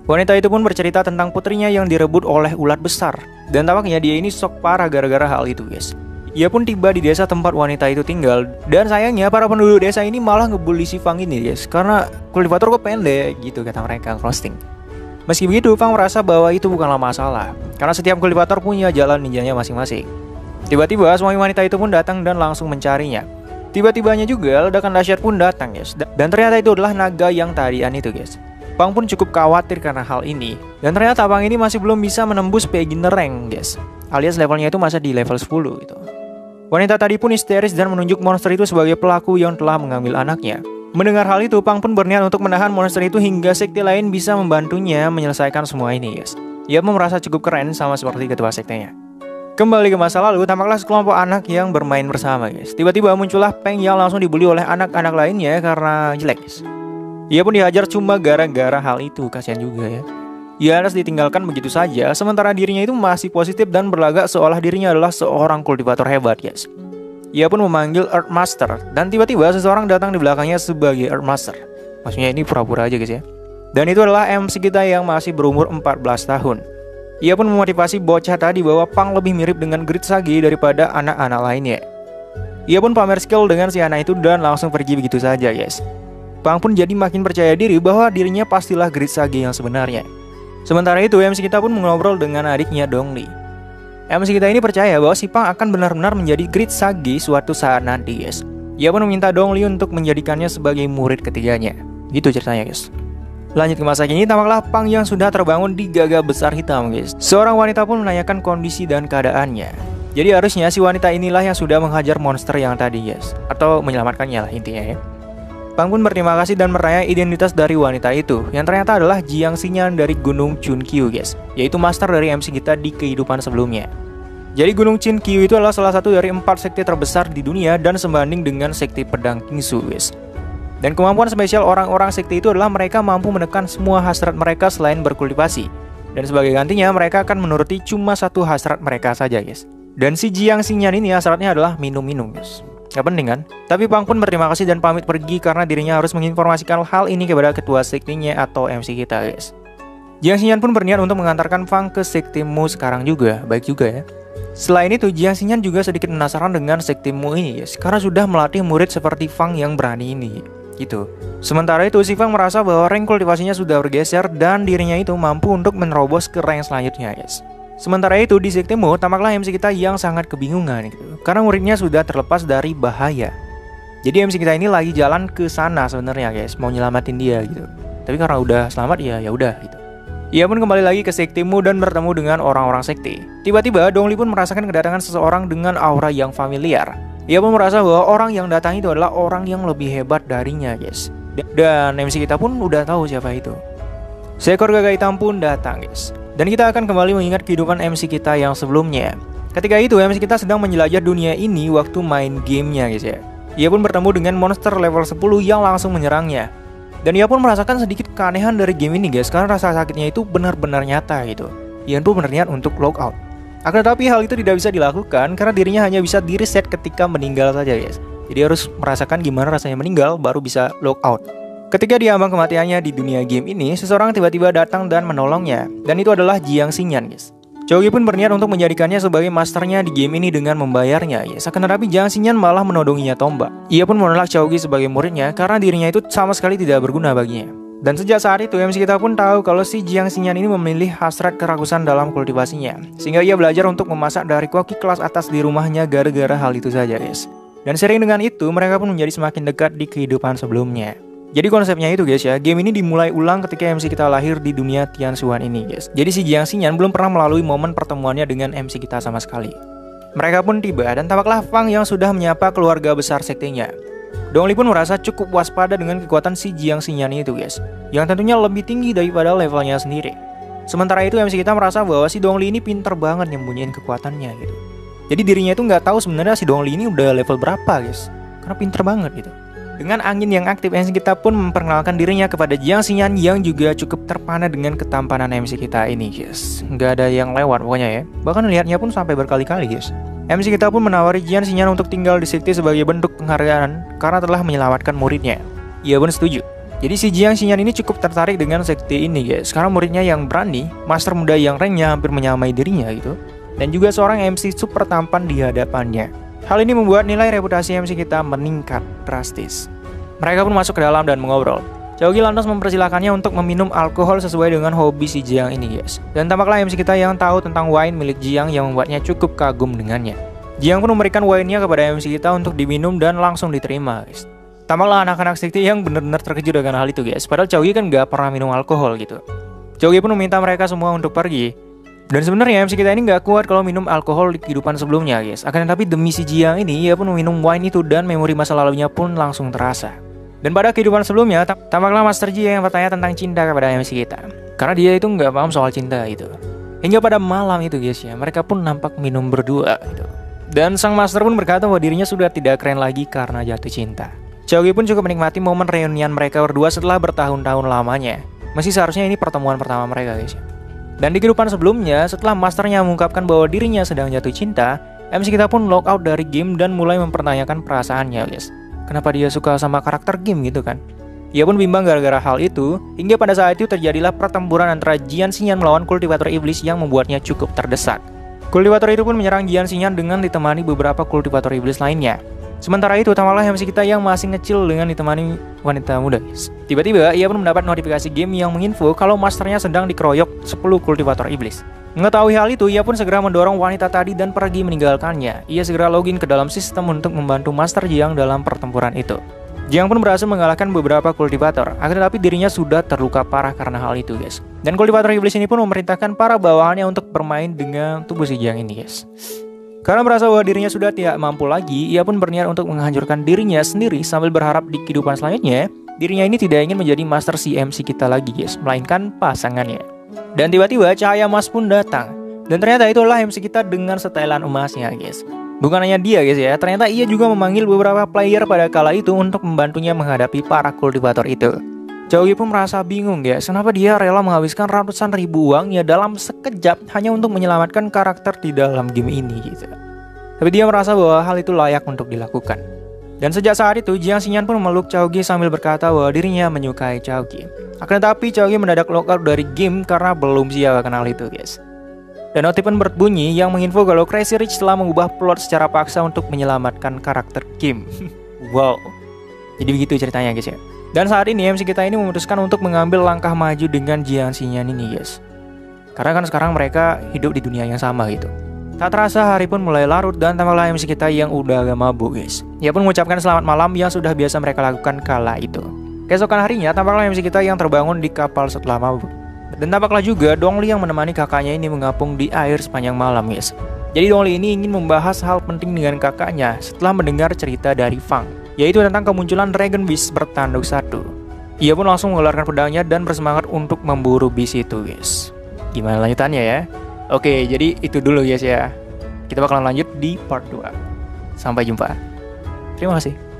Wanita itu pun bercerita tentang putrinya yang direbut oleh ulat besar. Dan tampaknya dia ini shock parah gara-gara hal itu guys. Ia pun tiba di desa tempat wanita itu tinggal. Dan sayangnya para penduduk desa ini malah ngebully si Fang ini guys, karena kultivator kok pendek gitu kata mereka roasting. Meski begitu Fang merasa bahwa itu bukanlah masalah, karena setiap kultivator punya jalan ninjanya masing-masing. Tiba-tiba suami wanita itu pun datang dan langsung mencarinya. Tiba-tibanya juga ledakan dahsyat pun datang guys. Dan ternyata itu adalah naga yang tadian itu guys. Fang pun cukup khawatir karena hal ini. Dan ternyata Fang ini masih belum bisa menembus beginner rank guys, alias levelnya itu masih di level 10 gitu. Wanita tadi pun histeris dan menunjuk monster itu sebagai pelaku yang telah mengambil anaknya. Mendengar hal itu, Fang pun berniat untuk menahan monster itu hingga sekte lain bisa membantunya menyelesaikan semua ini guys. Ia pun merasa cukup keren sama seperti ketua sektenya. Kembali ke masa lalu, tampaklah sekelompok anak yang bermain bersama guys. Tiba-tiba muncullah Peng yang langsung dibully oleh anak-anak lainnya karena jelek guys. Ia pun dihajar cuma gara-gara hal itu, kasihan juga ya. Ia harus ditinggalkan begitu saja, sementara dirinya itu masih positif dan berlagak seolah dirinya adalah seorang kultivator hebat guys. Ia pun memanggil Earth Master, dan tiba-tiba seseorang datang di belakangnya sebagai Earth Master. Maksudnya ini pura-pura aja guys ya. Dan itu adalah MC kita yang masih berumur 14 tahun. Ia pun memotivasi bocah tadi bahwa Fang lebih mirip dengan Grid Sagi daripada anak-anak lainnya. Ia pun pamer skill dengan si anak itu dan langsung pergi begitu saja guys. Fang pun jadi makin percaya diri bahwa dirinya pastilah Grid Sagi yang sebenarnya. Sementara itu MC kita pun mengobrol dengan adiknya Dongli. MC kita ini percaya bahwa si Fang akan benar-benar menjadi Grid Sagi suatu saat nanti guys. Ia pun meminta Dongli untuk menjadikannya sebagai murid ketiganya. Gitu ceritanya guys. Lanjut ke masa kini, tampaklah Fang yang sudah terbangun di gagak besar hitam guys. Seorang wanita pun menanyakan kondisi dan keadaannya. Jadi harusnya si wanita inilah yang sudah menghajar monster yang tadi guys, atau menyelamatkannya lah intinya ya. Fang pun berterima kasih dan bertanya identitas dari wanita itu, yang ternyata adalah Jiang Xinyan dari Gunung Chunkyu guys, yaitu master dari MC kita di kehidupan sebelumnya. Jadi Gunung Chunkyu itu adalah salah satu dari 4 sekte terbesar di dunia dan sebanding dengan sekte pedang Kingsu guys. Dan kemampuan spesial orang-orang sekte itu adalah mereka mampu menekan semua hasrat mereka selain berkultivasi. Dan sebagai gantinya mereka akan menuruti cuma satu hasrat mereka saja guys. Dan si Jiang Xinyan ini hasratnya adalah minum-minum guys. Gak penting kan? Tapi Fang pun berterima kasih dan pamit pergi karena dirinya harus menginformasikan hal ini kepada ketua sektenya atau MC kita guys. Jiang Xinyan pun berniat untuk mengantarkan Fang ke sekte Mu sekarang juga. Baik juga ya. Selain itu, Jiang Xinyan juga sedikit penasaran dengan sekte Mu ini guys, karena sudah melatih murid seperti Fang yang berani ini. gitu. Sementara itu si Fang merasa bahwa rank kultivasinya sudah bergeser dan dirinya itu mampu untuk menerobos ke rank selanjutnya guys. Sementara itu di Sektemo tampaklah MC kita yang sangat kebingungan gitu, karena muridnya sudah terlepas dari bahaya. Jadi MC kita ini lagi jalan ke sana sebenarnya guys, mau nyelamatin dia gitu. Tapi karena udah selamat ya udah gitu. Ia pun kembali lagi ke Sektemo dan bertemu dengan orang-orang sekte. Tiba-tiba Dongli pun merasakan kedatangan seseorang dengan aura yang familiar. Ia pun merasa bahwa orang yang datang itu adalah orang yang lebih hebat darinya guys. Dan MC kita pun udah tahu siapa itu. Seekor gagak hitam pun datang guys. Dan kita akan kembali mengingat kehidupan MC kita yang sebelumnya. Ketika itu MC kita sedang menjelajah dunia ini waktu main gamenya guys ya. Ia pun bertemu dengan monster level 10 yang langsung menyerangnya. Dan ia pun merasakan sedikit keanehan dari game ini guys, karena rasa sakitnya itu benar-benar nyata gitu. Ia pun berniat untuk logout. Akan tetapi hal itu tidak bisa dilakukan karena dirinya hanya bisa di reset ketika meninggal saja guys. Jadi harus merasakan gimana rasanya meninggal baru bisa logout. Ketika diambang kematiannya di dunia game ini, seseorang tiba-tiba datang dan menolongnya. Dan itu adalah Jiang Xinyan guys. Chogi pun berniat untuk menjadikannya sebagai masternya di game ini dengan membayarnya guys. Akan tetapi Jiang Xinyan malah menodonginya tombak. Ia pun menolak Chogi sebagai muridnya karena dirinya itu sama sekali tidak berguna baginya. Dan sejak saat itu MC kita pun tahu kalau si Jiang Xinyan ini memilih hasrat kerakusan dalam kultivasinya. Sehingga ia belajar untuk memasak dari koki kelas atas di rumahnya gara-gara hal itu saja guys. Dan sering dengan itu mereka pun menjadi semakin dekat di kehidupan sebelumnya. Jadi konsepnya itu guys ya, game ini dimulai ulang ketika MC kita lahir di dunia Tianshuan ini guys. Jadi si Jiang Xinyan belum pernah melalui momen pertemuannya dengan MC kita sama sekali. Mereka pun tiba dan tampaklah Fang yang sudah menyapa keluarga besar sektenya. Dongli pun merasa cukup waspada dengan kekuatan si Jiang Xinyan itu guys, yang tentunya lebih tinggi daripada levelnya sendiri. Sementara itu MC kita merasa bahwa si Dongli ini pinter banget nyembunyiin kekuatannya gitu. Jadi dirinya itu nggak tahu sebenarnya si Dongli ini udah level berapa guys, karena pinter banget gitu. Dengan angin yang aktif, MC kita pun memperkenalkan dirinya kepada Jiang Xinyan yang juga cukup terpana dengan ketampanan MC kita ini guys. Nggak ada yang lewat pokoknya ya. Bahkan lihatnya pun sampai berkali-kali guys. MC kita pun menawari Jiang Xinyan untuk tinggal di sekte sebagai bentuk penghargaan karena telah menyelamatkan muridnya. Ia pun setuju. Jadi si Jiang Xinyan ini cukup tertarik dengan sekte ini guys, karena muridnya yang berani, master muda yang ranknya hampir menyamai dirinya gitu, dan juga seorang MC super tampan di hadapannya. Hal ini membuat nilai reputasi MC kita meningkat drastis. Mereka pun masuk ke dalam dan mengobrol. Chogi lantas mempersilahkannya untuk meminum alkohol sesuai dengan hobi si Jiang ini guys. Dan tampaklah MC kita yang tahu tentang wine milik Jiang yang membuatnya cukup kagum dengannya. Jiang pun memberikan wine-nya kepada MC kita untuk diminum dan langsung diterima guys. Tampaklah anak-anak sekte yang benar-benar terkejut dengan hal itu guys. Padahal Chogi kan gak pernah minum alkohol gitu. Chogi pun meminta mereka semua untuk pergi. Dan sebenarnya MC kita ini nggak kuat kalau minum alkohol di kehidupan sebelumnya guys. Akan tetapi demi si Jiang ini, ia pun meminum wine itu dan memori masa lalunya pun langsung terasa. Dan pada kehidupan sebelumnya, tampaklah Master Ji yang bertanya tentang cinta kepada MC kita. Karena dia itu nggak paham soal cinta itu. Hingga pada malam itu guys ya, mereka pun nampak minum berdua gitu. Dan sang Master pun berkata bahwa dirinya sudah tidak keren lagi karena jatuh cinta. Chogi pun cukup menikmati momen reunian mereka berdua setelah bertahun-tahun lamanya. Masih seharusnya ini pertemuan pertama mereka guys ya. Dan di kehidupan sebelumnya, setelah masternya mengungkapkan bahwa dirinya sedang jatuh cinta, MC kita pun logout dari game dan mulai mempertanyakan perasaannya guys. Kenapa dia suka sama karakter game gitu kan? Ia pun bimbang gara-gara hal itu, hingga pada saat itu terjadilah pertempuran antara Jiang Xinyan melawan kultivator iblis yang membuatnya cukup terdesak. Kultivator itu pun menyerang Jiang Xinyan dengan ditemani beberapa kultivator iblis lainnya. Sementara itu, tampaklah MC kita yang masih ngecil dengan ditemani wanita muda. Tiba-tiba, ia pun mendapat notifikasi game yang menginfo kalau masternya sedang dikeroyok 10 kultivator iblis. Mengetahui hal itu, ia pun segera mendorong wanita tadi dan pergi meninggalkannya. Ia segera login ke dalam sistem untuk membantu Master Jiang dalam pertempuran itu. Jiang pun berhasil mengalahkan beberapa kultivator, akan tetapi dirinya sudah terluka parah karena hal itu guys. Dan kultivator iblis ini pun memerintahkan para bawahannya untuk bermain dengan tubuh si Jiang ini guys. Karena merasa bahwa dirinya sudah tidak mampu lagi, ia pun berniat untuk menghancurkan dirinya sendiri sambil berharap di kehidupan selanjutnya, dirinya ini tidak ingin menjadi master CMC kita lagi guys, melainkan pasangannya. Dan tiba-tiba cahaya emas pun datang, dan ternyata itulah MC kita dengan setelan emasnya guys. Bukan hanya dia guys ya, ternyata ia juga memanggil beberapa player pada kala itu untuk membantunya menghadapi para kultivator itu. Chogi pun merasa bingung guys, kenapa dia rela menghabiskan ratusan ribu uangnya dalam sekejap hanya untuk menyelamatkan karakter di dalam game ini gitu. Tapi dia merasa bahwa hal itu layak untuk dilakukan. Dan sejak saat itu, Jiang Xinyan pun memeluk Chogi sambil berkata bahwa dirinya menyukai Chogi. Akan tetapi Chogi mendadak logout dari game karena belum siap akan hal itu guys. Dan notif pun berbunyi yang menginfo kalau Crazy Rich telah mengubah plot secara paksa untuk menyelamatkan karakter game. Wow. Jadi begitu ceritanya guys ya. Dan saat ini MC kita ini memutuskan untuk mengambil langkah maju dengan Jiang Xinyan ini guys. Karena kan sekarang mereka hidup di dunia yang sama gitu. Tak terasa hari pun mulai larut dan tampaklah MC kita yang udah agak mabuk guys. Ia pun mengucapkan selamat malam yang sudah biasa mereka lakukan kala itu. Keesokan harinya tampaklah MC kita yang terbangun di kapal setelah mabuk. Dan tampaklah juga Dongli yang menemani kakaknya ini mengapung di air sepanjang malam guys. Jadi Dongli ini ingin membahas hal penting dengan kakaknya setelah mendengar cerita dari Fang, yaitu tentang kemunculan Dragon Beast bertanduk satu. Ia pun langsung mengeluarkan pedangnya dan bersemangat untuk memburu beast itu guys. Gimana lanjutannya ya? Oke, jadi itu dulu guys ya. Kita bakalan lanjut di part 2. Sampai jumpa. Terima kasih.